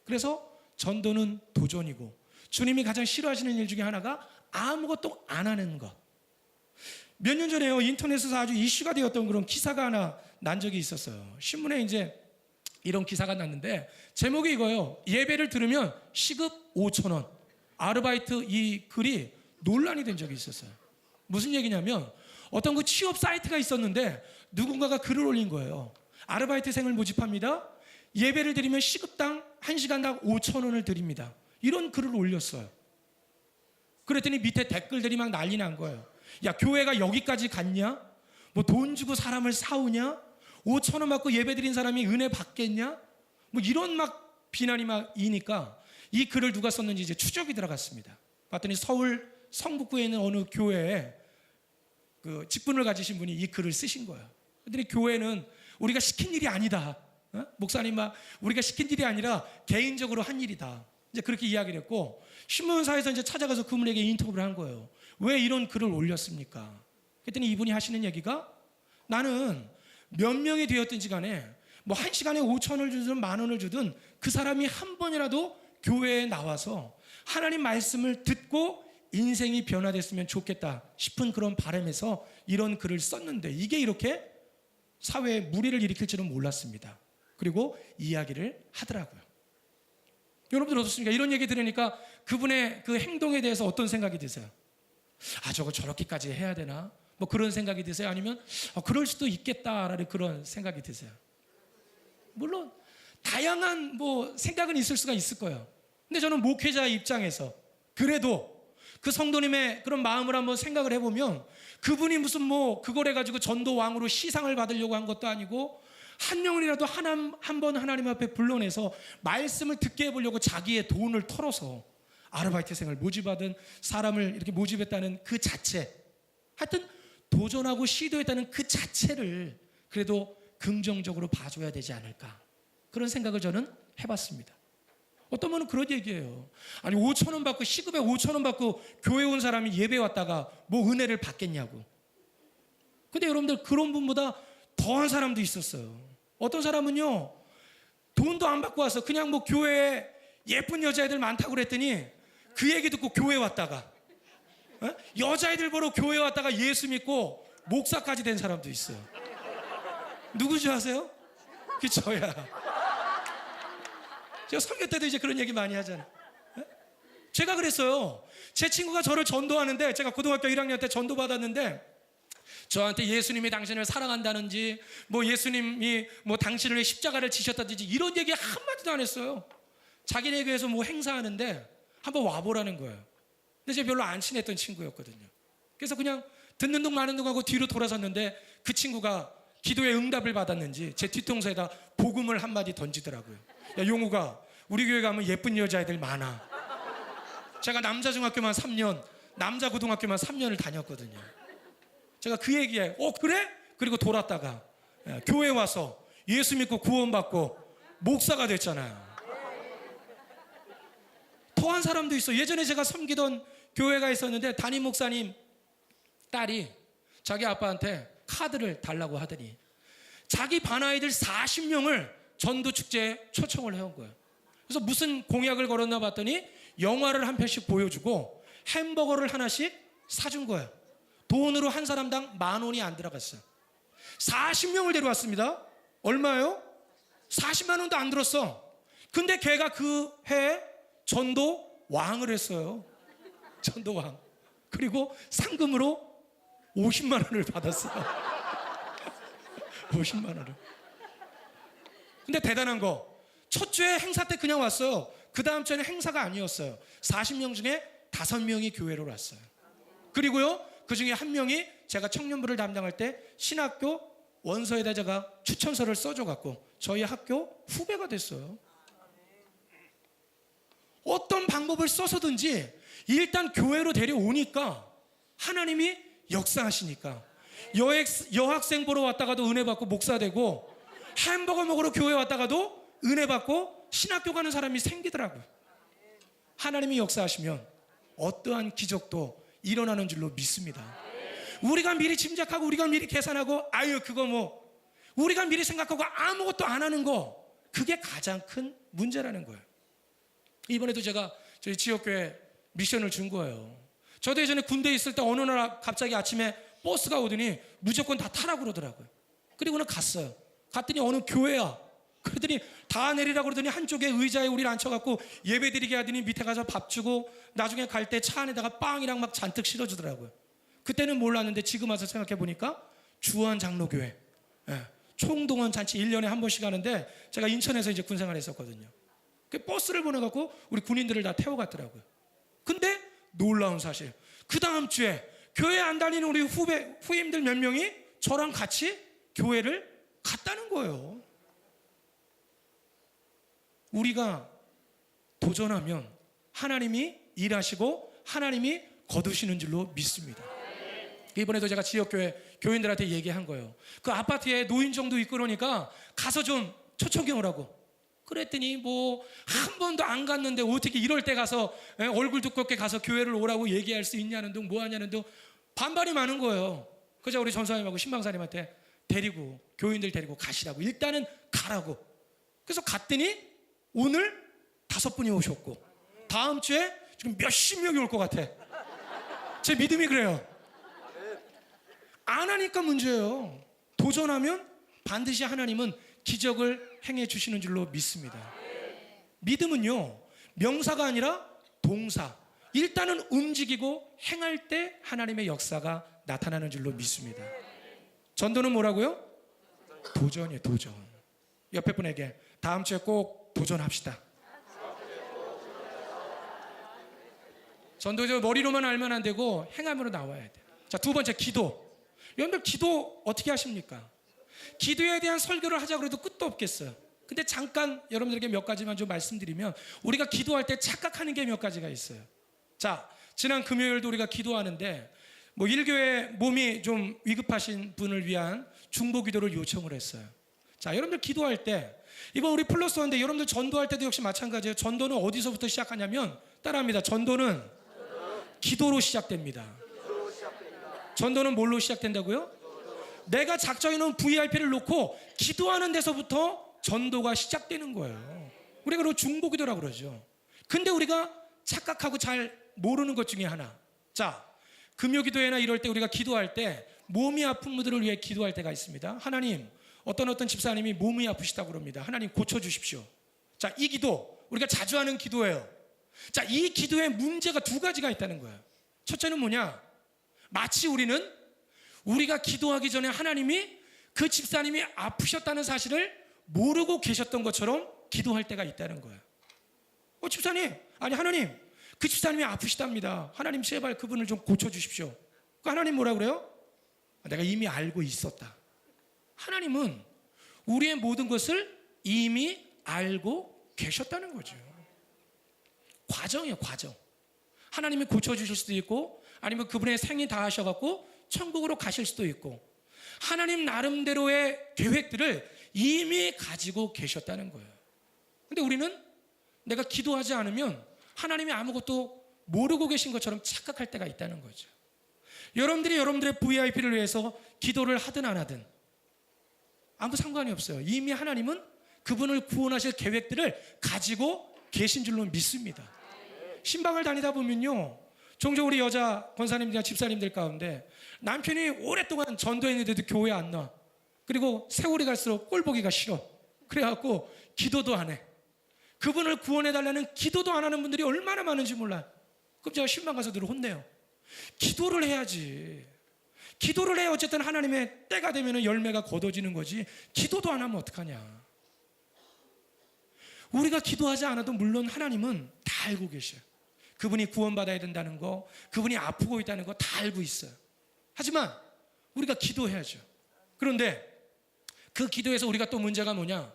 그래서 전도는 도전이고 주님이 가장 싫어하시는 일 중에 하나가 아무것도 안 하는 것. 몇 년 전에요, 인터넷에서 아주 이슈가 되었던 그런 기사가 하나 난 적이 있었어요. 신문에 이제 이런 기사가 났는데 제목이 이거예요. 예배를 들으면 시급 5,000원. 아르바이트 이 글이 논란이 된 적이 있었어요. 무슨 얘기냐면 어떤 그 취업 사이트가 있었는데 누군가가 글을 올린 거예요. 아르바이트생을 모집합니다. 예배를 드리면 시급당 1시간당 5,000원을 드립니다. 이런 글을 올렸어요. 그랬더니 밑에 댓글들이 막 난리 난 거예요. 야, 교회가 여기까지 갔냐? 뭐 돈 주고 사람을 사오냐? 5,000원 받고 예배 드린 사람이 은혜 받겠냐? 뭐 이런 막 비난이 막 이니까 이 글을 누가 썼는지 이제 추적이 들어갔습니다. 봤더니 서울 성북구에 있는 어느 교회에 그 직분을 가지신 분이 이 글을 쓰신 거예요. 그랬더니 교회는 우리가 시킨 일이 아니다. 목사님 막 우리가 시킨 일이 아니라 개인적으로 한 일이다. 이제 그렇게 이야기를 했고 신문사에서 이제 찾아가서 그분에게 인터뷰를 한 거예요. 왜 이런 글을 올렸습니까? 그랬더니 이분이 하시는 얘기가 나는 몇 명이 되었든지 간에 뭐 1시간에 5천을 주든 10,000원을 주든 그 사람이 한 번이라도 교회에 나와서 하나님 말씀을 듣고 인생이 변화됐으면 좋겠다 싶은 그런 바람에서 이런 글을 썼는데 이게 이렇게 사회에 무리를 일으킬 줄은 몰랐습니다. 그리고 이야기를 하더라고요. 여러분들 어떻습니까? 이런 얘기 들으니까 그분의 그 행동에 대해서 어떤 생각이 드세요? 아, 저거 저렇게까지 해야 되나? 뭐 그런 생각이 드세요? 아니면 그럴 수도 있겠다라는 그런 생각이 드세요? 물론 다양한 뭐 생각은 있을 수가 있을 거예요. 근데 저는 목회자 입장에서 그래도 그 성도님의 그런 마음을 한번 생각을 해보면 그분이 무슨 뭐 그걸 해가지고 전도왕으로 시상을 받으려고 한 것도 아니고 한 명이라도 한 번 하나님 앞에 불러내서 말씀을 듣게 해보려고 자기의 돈을 털어서 아르바이트생을 모집하든 사람을 이렇게 모집했다는 그 자체, 하여튼 도전하고 시도했다는 그 자체를 그래도 긍정적으로 봐줘야 되지 않을까, 그런 생각을 저는 해봤습니다. 어떤 분은 그런 얘기예요. 아니 5,000원 받고, 시급에 5,000원 받고 교회 온 사람이 예배 왔다가 뭐 은혜를 받겠냐고. 근데 여러분들 그런 분보다 더한 사람도 있었어요. 어떤 사람은요, 돈도 안 받고 와서 그냥 뭐 교회에 예쁜 여자애들 많다고 그랬더니 그 얘기 듣고 교회 왔다가 여자애들 보러 교회 왔다가 예수 믿고 목사까지 된 사람도 있어요. 누구지 아세요? 그 저야. 제가 설교 때도 이제 그런 얘기 많이 하잖아요. 제가 그랬어요. 제 친구가 저를 전도하는데, 제가 고등학교 1학년 때 전도 받았는데 저한테 예수님이 당신을 사랑한다는지 뭐 예수님이 뭐 당신을 위해 십자가를 지셨다든지 이런 얘기 한마디도 안 했어요. 자기네 교회에서 뭐 행사하는데 한번 와보라는 거예요. 근데 제가 별로 안 친했던 친구였거든요. 그래서 그냥 듣는 둥 마는 둥 하고 뒤로 돌아섰는데 그 친구가 기도의 응답을 받았는지 제 뒤통수에다 복음을 한마디 던지더라고요. 야, 용우가 우리 교회 가면 예쁜 여자애들 많아. 제가 남자 중학교만 3년, 남자 고등학교만 3년을 다녔거든요. 제가 그 얘기에 그래? 그리고 돌았다가 교회 와서 예수 믿고 구원받고 목사가 됐잖아요. 더한 사람도 있어. 예전에 제가 섬기던 교회가 있었는데 담임 목사님 딸이 자기 아빠한테 카드를 달라고 하더니 자기 반 아이들 40명을 전도 축제에 초청을 해온 거예요. 그래서 무슨 공약을 걸었나 봤더니 영화를 한 편씩 보여주고 햄버거를 하나씩 사준 거예요. 돈으로 한 사람당 10,000원이 안 들어갔어요. 40명을 데려왔습니다. 얼마예요? 40만 원도 안 들었어. 근데 걔가 그 해에 전도 왕을 했어요. 전도 왕. 그리고 상금으로 50만 원을 받았어요. 50만 원을. 근데 대단한 거, 첫 주에 행사 때 그냥 왔어요. 그 다음 주에는 행사가 아니었어요. 40명 중에 5명이 교회로 왔어요. 그리고요, 그 중에 한 명이 제가 청년부를 담당할 때 신학교 원서에다 제가 추천서를 써줘갖고 저희 학교 후배가 됐어요. 어떤 방법을 써서든지 일단 교회로 데려오니까 하나님이 역사하시니까 여학생 보러 왔다가도 은혜 받고 목사 되고, 햄버거 먹으러 교회 왔다가도 은혜 받고 신학교 가는 사람이 생기더라고요. 하나님이 역사하시면 어떠한 기적도 일어나는 줄로 믿습니다. 우리가 미리 짐작하고 우리가 미리 계산하고 그거 뭐 우리가 미리 생각하고 아무것도 안 하는 거, 그게 가장 큰 문제라는 거예요. 이번에도 제가 저희 지역교회 미션을 준 거예요. 저도 예전에 군대에 있을 때 어느 날 갑자기 아침에 버스가 오더니 무조건 다 타라고 그러더라고요. 그리고는 갔어요. 갔더니 어느 교회야. 그러더니 다 내리라고 그러더니 한쪽에 의자에 우리를 앉혀갖고 예배 드리게 하더니 밑에 가서 밥 주고 나중에 갈 때 차 안에다가 빵이랑 막 잔뜩 실어주더라고요. 그때는 몰랐는데 지금 와서 생각해 보니까 주한 장로교회 총동원 잔치 1년에 한 번씩 하는데, 제가 인천에서 이제 군생활 했었거든요. 그 버스를 보내갖고 우리 군인들을 다 태워갔더라고요. 근데 놀라운 사실, 그 다음 주에 교회 안 다니는 우리 후임들 몇 명이 저랑 같이 교회를 갔다는 거예요. 우리가 도전하면 하나님이 일하시고 하나님이 거두시는 줄로 믿습니다. 이번에도 제가 지역교회 교인들한테 얘기한 거예요. 그 아파트에 노인정도 있고 그러니까 가서 좀 초청해 오라고. 그랬더니 뭐 한 번도 안 갔는데 어떻게 이럴 때 가서 얼굴 두껍게 가서 교회를 오라고 얘기할 수 있냐는 둥 뭐 하냐는 둥 반발이 많은 거예요. 그래서 우리 전사님하고 신방사님한테 데리고 교인들 데리고 가시라고 일단은 가라고. 그래서 갔더니 오늘 5분이 오셨고 다음 주에 지금 몇십 명이 올 것 같아. 제 믿음이 그래요. 안 하니까 문제예요. 도전하면 반드시 하나님은 기적을 행해 주시는 줄로 믿습니다. 믿음은요, 명사가 아니라 동사. 일단은 움직이고 행할 때 하나님의 역사가 나타나는 줄로 믿습니다. 전도는 뭐라고요? 도전이에요, 도전. 옆에 분에게 다음 주에 꼭 도전합시다. 전도죠, 머리로만 알면 안 되고 행함으로 나와야 돼. 자, 두 번째, 기도. 여러분들 기도 어떻게 하십니까? 기도에 대한 설교를 하자고 해도 끝도 없겠어요. 근데 잠깐 여러분들에게 몇 가지만 좀 말씀드리면, 우리가 기도할 때 착각하는 게 몇 가지가 있어요. 자, 지난 금요일도 우리가 기도하는데 뭐 일교회 몸이 좀 위급하신 분을 위한 중보 기도를 요청을 했어요. 자, 여러분들 기도할 때 이번 우리 플러스 원인데 여러분들 전도할 때도 역시 마찬가지예요. 전도는 어디서부터 시작하냐면, 따라합니다. 전도는 기도로 시작됩니다. 전도는 뭘로 시작된다고요? 내가 작정해 놓은 VIP를 놓고 기도하는 데서부터 전도가 시작되는 거예요. 우리가 그걸 중보 기도라고 그러죠. 근데 우리가 착각하고 잘 모르는 것 중에 하나. 자, 금요 기도회나 이럴 때 우리가 기도할 때 몸이 아픈 분들을 위해 기도할 때가 있습니다. 하나님, 어떤 집사님이 몸이 아프시다고 그럽니다. 하나님 고쳐주십시오. 자, 이 기도 우리가 자주 하는 기도예요. 자, 이 기도에 문제가 두 가지가 있다는 거예요. 첫째는 뭐냐? 마치 우리가 기도하기 전에 하나님이 그 집사님이 아프셨다는 사실을 모르고 계셨던 것처럼 기도할 때가 있다는 거예요. 집사님, 아니 하나님, 그 집사님이 아프시답니다. 하나님 제발 그분을 좀 고쳐주십시오. 하나님 뭐라 그래요? 내가 이미 알고 있었다. 하나님은 우리의 모든 것을 이미 알고 계셨다는 거죠. 과정이에요, 과정. 하나님이 고쳐주실 수도 있고, 아니면 그분의 생이 다 하셔갖고 천국으로 가실 수도 있고, 하나님 나름대로의 계획들을 이미 가지고 계셨다는 거예요. 근데 우리는 내가 기도하지 않으면 하나님이 아무것도 모르고 계신 것처럼 착각할 때가 있다는 거죠. 여러분들이 여러분들의 VIP를 위해서 기도를 하든 안 하든 아무 상관이 없어요. 이미 하나님은 그분을 구원하실 계획들을 가지고 계신 줄로 믿습니다. 신방을 다니다 보면요, 종종 우리 여자 권사님들이나 집사님들 가운데 남편이 오랫동안 전도했는데도 교회 안 나와. 그리고 세월이 갈수록 꼴 보기가 싫어. 그래갖고 기도도 안 해. 그분을 구원해달라는 기도도 안 하는 분들이 얼마나 많은지 몰라요. 그럼 제가 신방 가서 늘 혼내요. 기도를 해야지. 기도를 해야 어쨌든 하나님의 때가 되면 열매가 거둬지는 거지. 기도도 안 하면 어떡하냐. 우리가 기도하지 않아도 물론 하나님은 다 알고 계셔요. 그분이 구원받아야 된다는 거, 그분이 아프고 있다는 거 다 알고 있어요. 하지만 우리가 기도해야죠. 그런데 그 기도에서 우리가 또 문제가 뭐냐?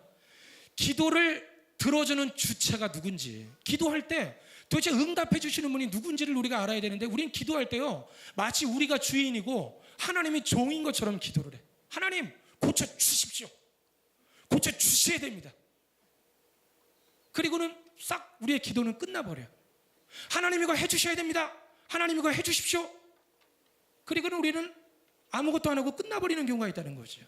기도를 들어주는 주체가 누군지, 기도할 때 도대체 응답해 주시는 분이 누군지를 우리가 알아야 되는데, 우리는 기도할 때요, 마치 우리가 주인이고 하나님이 종인 것처럼 기도를 해. 하나님 고쳐주십시오. 고쳐주셔야 됩니다. 그리고는 싹 우리의 기도는 끝나버려요. 하나님 이거 해주셔야 됩니다. 하나님 이거 해주십시오. 그리고는 우리는 아무것도 안 하고 끝나버리는 경우가 있다는 거죠.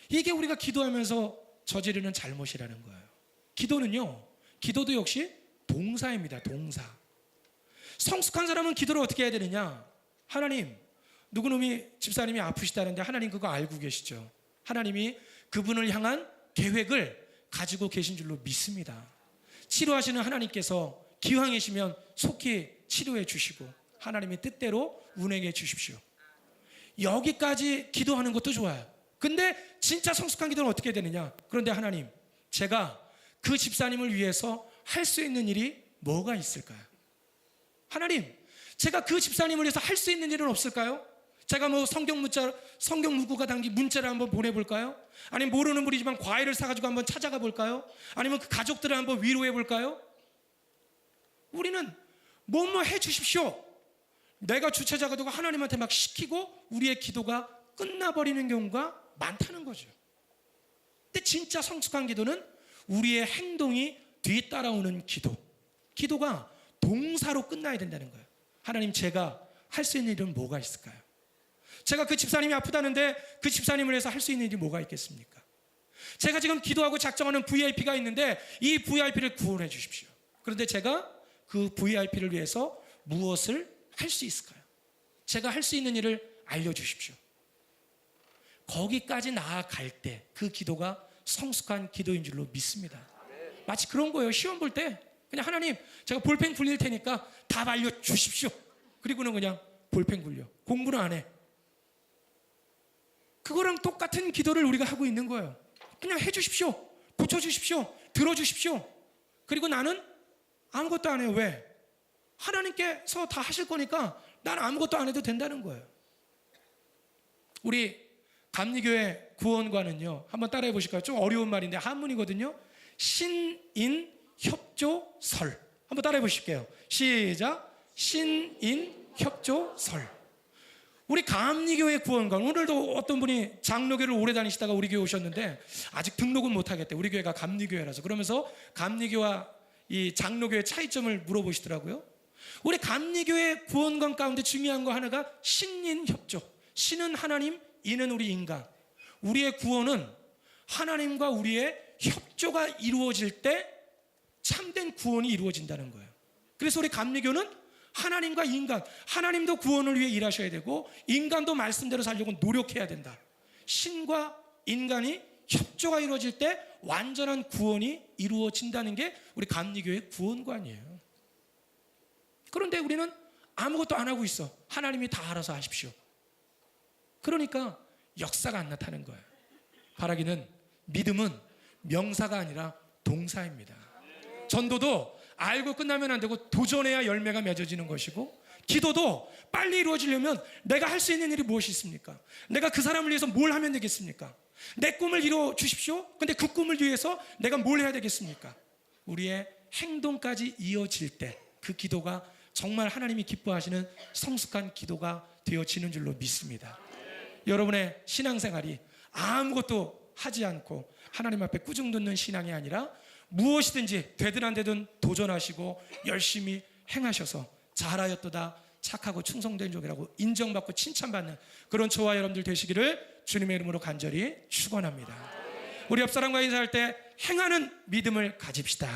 이게 우리가 기도하면서 저지르는 잘못이라는 거예요. 기도도 역시 동사입니다. 동사. 성숙한 사람은 기도를 어떻게 해야 되느냐? 하나님, 누구놈이 집사님이 아프시다는데 하나님 그거 알고 계시죠. 하나님이 그분을 향한 계획을 가지고 계신 줄로 믿습니다. 치료하시는 하나님께서 기왕이시면 속히 치료해 주시고 하나님의 뜻대로 운행해 주십시오. 여기까지 기도하는 것도 좋아요. 근데 진짜 성숙한 기도는 어떻게 되느냐? 그런데 하나님, 제가 그 집사님을 위해서 할 수 있는 일이 뭐가 있을까요? 하나님, 제가 그 집사님을 위해서 할 수 있는 일은 없을까요? 제가 뭐 성경 문구가 담긴 문자를 한번 보내볼까요? 아니면 모르는 분이지만 과일을 사가지고 한번 찾아가 볼까요? 아니면 그 가족들을 한번 위로해 볼까요? 우리는 뭐뭐 해 주십시오. 내가 주체자가 되고 하나님한테 막 시키고 우리의 기도가 끝나버리는 경우가 많다는 거죠. 근데 진짜 성숙한 기도는 우리의 행동이 뒤따라오는 기도. 기도가 동사로 끝나야 된다는 거예요. 하나님, 제가 할 수 있는 일은 뭐가 있을까요? 제가 그 집사님이 아프다는데 그 집사님을 위해서 할 수 있는 일이 뭐가 있겠습니까? 제가 지금 기도하고 작정하는 VIP가 있는데 이 VIP를 구원해 주십시오. 그런데 제가 그 VIP를 위해서 무엇을 할 수 있을까요? 제가 할 수 있는 일을 알려주십시오. 거기까지 나아갈 때 그 기도가 성숙한 기도인 줄로 믿습니다. 마치 그런 거예요. 시험 볼 때 그냥 하나님 제가 볼펜 굴릴 테니까 답 알려주십시오. 그리고는 그냥 볼펜 굴려. 공부는 안 해. 그거랑 똑같은 기도를 우리가 하고 있는 거예요. 그냥 해주십시오. 고쳐주십시오. 들어주십시오. 그리고 나는 아무것도 안 해요. 왜? 하나님께서 다 하실 거니까 난 아무것도 안 해도 된다는 거예요. 우리 감리교회 구원관은요, 한번 따라해 보실까요? 좀 어려운 말인데 한문이거든요. 신인협조설. 한번 따라해 보실게요. 시작. 신인협조설. 우리 감리교회 구원관, 오늘도 어떤 분이 장로교를 오래 다니시다가 우리 교회 오셨는데 아직 등록은 못 하겠대. 우리 교회가 감리교회라서. 그러면서 감리교와 이 장로교의 차이점을 물어보시더라고요. 우리 감리교회 구원관 가운데 중요한 거 하나가 신인협조. 신은 하나님, 인은 우리 인간. 우리의 구원은 하나님과 우리의 협조가 이루어질 때 참된 구원이 이루어진다는 거예요. 그래서 우리 감리교는 하나님과 인간, 하나님도 구원을 위해 일하셔야 되고 인간도 말씀대로 살려고 노력해야 된다. 신과 인간이 협조가 이루어질 때 완전한 구원이 이루어진다는 게 우리 감리교의 구원관이에요. 그런데 우리는 아무것도 안 하고 있어. 하나님이 다 알아서 하십시오. 그러니까 역사가 안 나타나는 거예요. 바라기는 믿음은 명사가 아니라 동사입니다. 전도도 알고 끝나면 안 되고 도전해야 열매가 맺어지는 것이고, 기도도 빨리 이루어지려면 내가 할 수 있는 일이 무엇이 있습니까? 내가 그 사람을 위해서 뭘 하면 되겠습니까? 내 꿈을 이루어 주십시오. 근데 그 꿈을 위해서 내가 뭘 해야 되겠습니까? 우리의 행동까지 이어질 때 그 기도가 정말 하나님이 기뻐하시는 성숙한 기도가 되어지는 줄로 믿습니다. 여러분의 신앙생활이 아무것도 하지 않고 하나님 앞에 꾸중 듣는 신앙이 아니라 무엇이든지 되든 안 되든 도전하시고 열심히 행하셔서 잘하였도다 착하고 충성된 종이라고 인정받고 칭찬받는 그런 저와 여러분들 되시기를 주님의 이름으로 간절히 축원합니다. 우리 옆 사람과 인사할 때 행하는 믿음을 가집시다.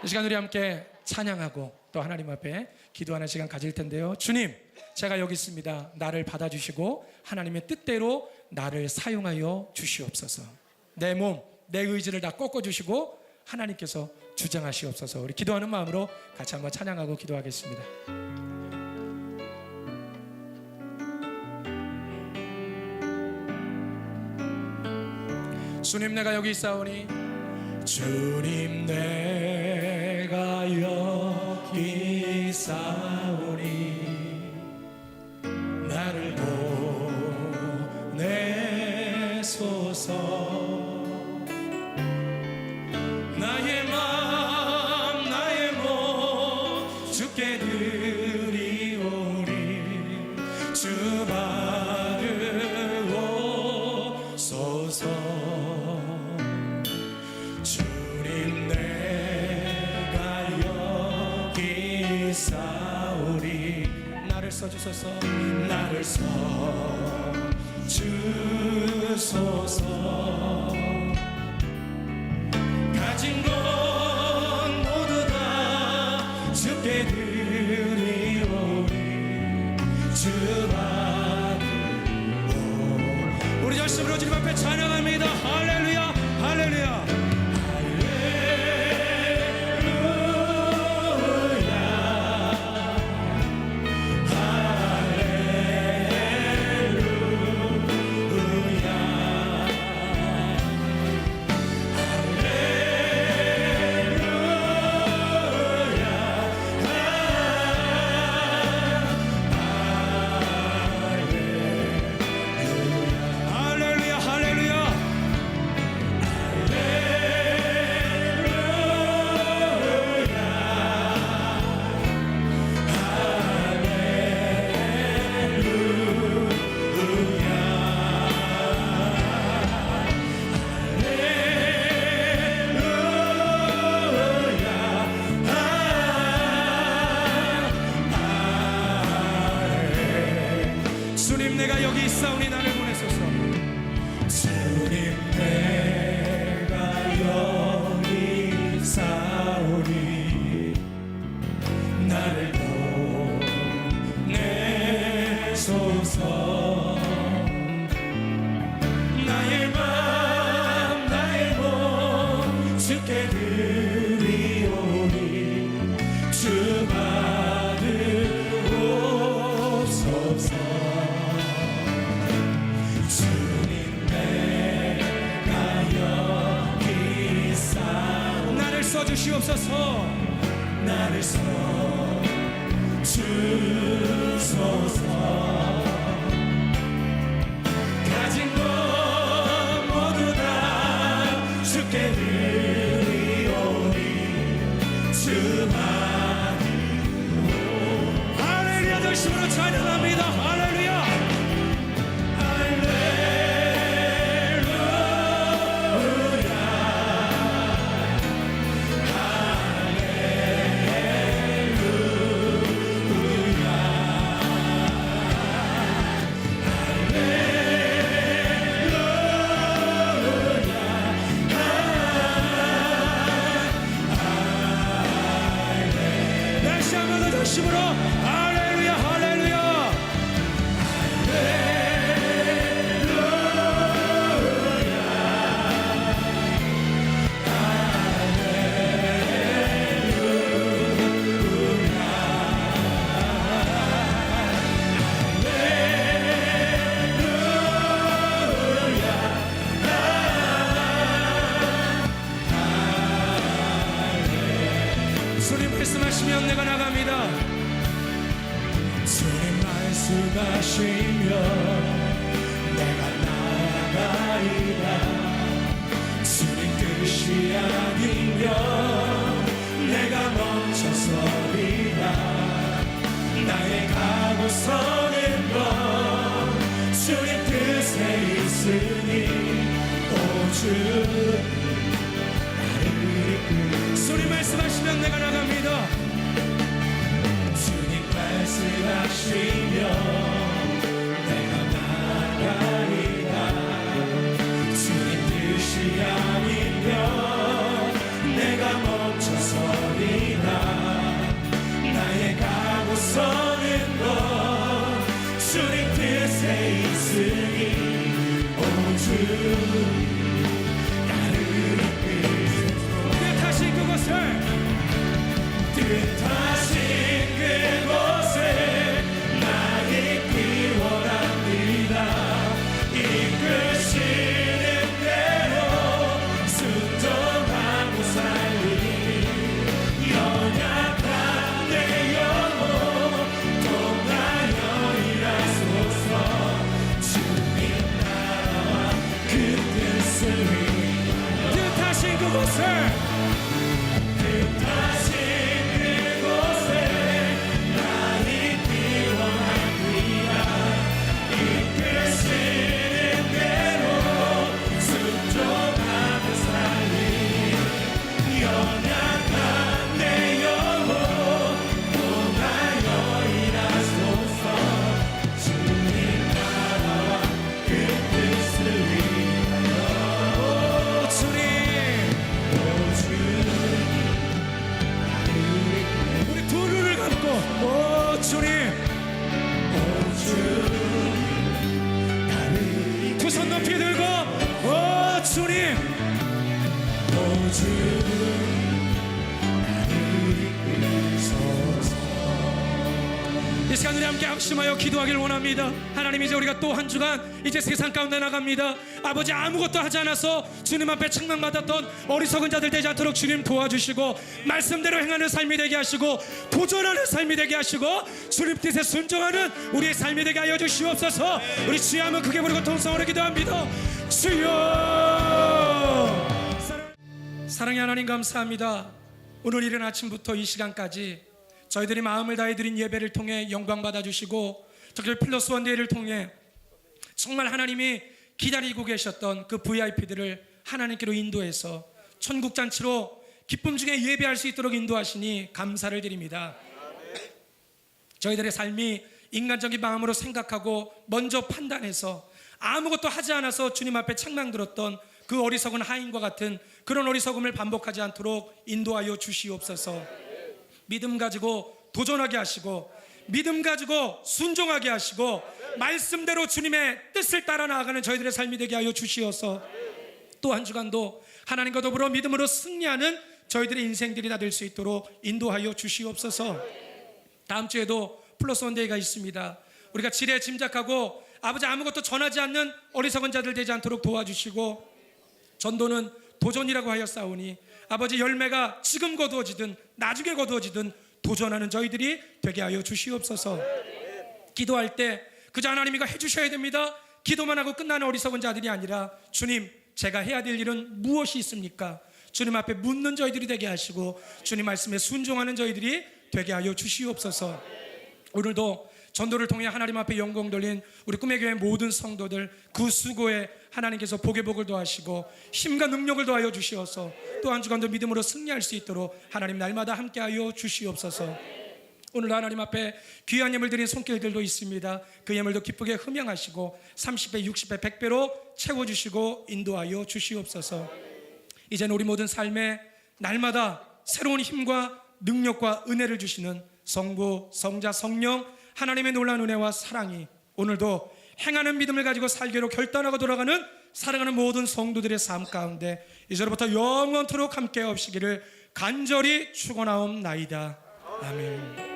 이 시간 우리 함께 찬양하고 또 하나님 앞에 기도하는 시간 가질 텐데요. 주님, 제가 여기 있습니다. 나를 받아주시고 하나님의 뜻대로 나를 사용하여 주시옵소서. 내 몸, 내 의지를 다 꺾어주시고 하나님께서 주장하시옵소서. 우리 기도하는 마음으로 같이 한번 찬양하고 기도하겠습니다. 주님, 내가 여기 있사오니 주님, 내가 여기 있사오니 나를 보내소서. 나의 마음 나의 몸 주께 드리오니 주 받으옵소서. 주님, 내가 여기 있사오니 나를 써주소서. 나를 써주소서. 가진 것 모두 다 주께 드리오니 주 받으오. 우리 열심으로 주님 앞에 찬양합니다. 할렐루야 할렐루야. 할렐루야 할렐루야. 내가 여기 있사오니 나를 보내소서. 주님 내가 여기 있사오니 나를 보내소서. 나의 맘 나의 몸 주께 드리오니 주 받으옵소서. 주님 내가 여기 있사 나를 써주시옵소서. 나를 써주소서. 가진 것 모두 다 주께 드리오니 주 받으옵소서. 할렐루야. 전심으로 찬양합니다. 할렐루야. 다시 한번 더 전심으로 할렐루야 할렐루야. 주님 말씀하시면 내가 나갑니다. 주님 말씀하시면 내가 나가리라. 주님 뜻이 아니면 내가 멈춰서리라. 나의 가고 서는 것 주님 뜻에 있으니 오 주님 주님 말씀하시면 내가 나갑니다. 주님 말씀하시면 내가 나가리라. 주님 뜻이 아니면 내가 멈춰서리라. 나의 가고 서는 것 주님 뜻에 있으니 오 주님 뜻하신 그곳에 나 있기 원합니다. 이끄시는 대로 순종하고 살리. 연약한 내 영혼 통하여 일하소서. 주님 나라와 그 뜻을 뜻하신 그곳에 뜻하신 그곳에 나 있기 원합니다. 이끄시는 대로 순종하며 살리. 연약한 내 영혼 통하여 일하소서. 주님 나라와 그 뜻을 위하여. 주님 우리 두 눈을 감고 오 주님 두 손 높이 들고 오 주님 이 시간 우리 함께 합심하여 기도하길 원합니다. 하나님 이제 우리가 또 한 주간 이제 세상 가운데 나갑니다. 아버지 아무것도 하지 않아서 주님 앞에 책망받았던 어리석은 자들 되지 않도록 주님 도와주시고 말씀대로 행하는 삶이 되게 하시고 도전하는 삶이 되게 하시고 주님 뜻에 순종하는 우리의 삶이 되게 하여 주시옵소서. 우리 주여 한번 크게 부르고 통성으로 기도합니다. 주여. 사랑의 하나님 감사합니다. 오늘 이른 아침부터 이 시간까지 저희들이 마음을 다해 드린 예배를 통해 영광 받아주시고 특별 플러스 원 데이를 통해 정말 하나님이 기다리고 계셨던 그 VIP들을 하나님께로 인도해서 천국잔치로 기쁨 중에 예배할 수 있도록 인도하시니 감사를 드립니다. 저희들의 삶이 인간적인 마음으로 생각하고 먼저 판단해서 아무것도 하지 않아서 주님 앞에 책망들었던 그 어리석은 하인과 같은 그런 어리석음을 반복하지 않도록 인도하여 주시옵소서. 믿음 가지고 도전하게 하시고, 믿음 가지고 순종하게 하시고, 말씀대로 주님의 뜻을 따라 나아가는 저희들의 삶이 되게 하여 주시어서, 또 한 주간도 하나님과 더불어 믿음으로 승리하는 저희들의 인생들이 다 될 수 있도록 인도하여 주시옵소서. 다음 주에도 플러스 원데이가 있습니다. 우리가 지레 짐작하고 아버지 아무것도 전하지 않는 어리석은 자들 되지 않도록 도와주시고, 전도는 도전이라고 하였사오니 아버지 열매가 지금 거두어지든 나중에 거두어지든 도전하는 저희들이 되게 하여 주시옵소서. 기도할 때 그저 하나님이가 해주셔야 됩니다. 기도만 하고 끝나는 어리석은 자들이 아니라, 주님 제가 해야 될 일은 무엇이 있습니까? 주님 앞에 묻는 저희들이 되게 하시고, 주님 말씀에 순종하는 저희들이 되게 하여 주시옵소서. 오늘도 전도를 통해 하나님 앞에 영광 돌린 우리 꿈의 교회 모든 성도들 그 수고에 하나님께서 복의 복을 더하시고 힘과 능력을 더하여 주시어서 또 한 주간도 믿음으로 승리할 수 있도록 하나님 날마다 함께하여 주시옵소서. 오늘 하나님 앞에 귀한 예물 드린 손길들도 있습니다. 그 예물도 기쁘게 흠양하시고 30배, 60배, 100배로 채워주시고 인도하여 주시옵소서. 이제는 우리 모든 삶에 날마다 새로운 힘과 능력과 은혜를 주시는 성부, 성자, 성령 하나님의 놀라운 은혜와 사랑이 오늘도 행하는 믿음을 가지고 살기로 결단하고 돌아가는 사랑하는 모든 성도들의 삶 가운데 이제로부터 영원토록 함께 하시기를 간절히 축원하옵나이다. 아멘.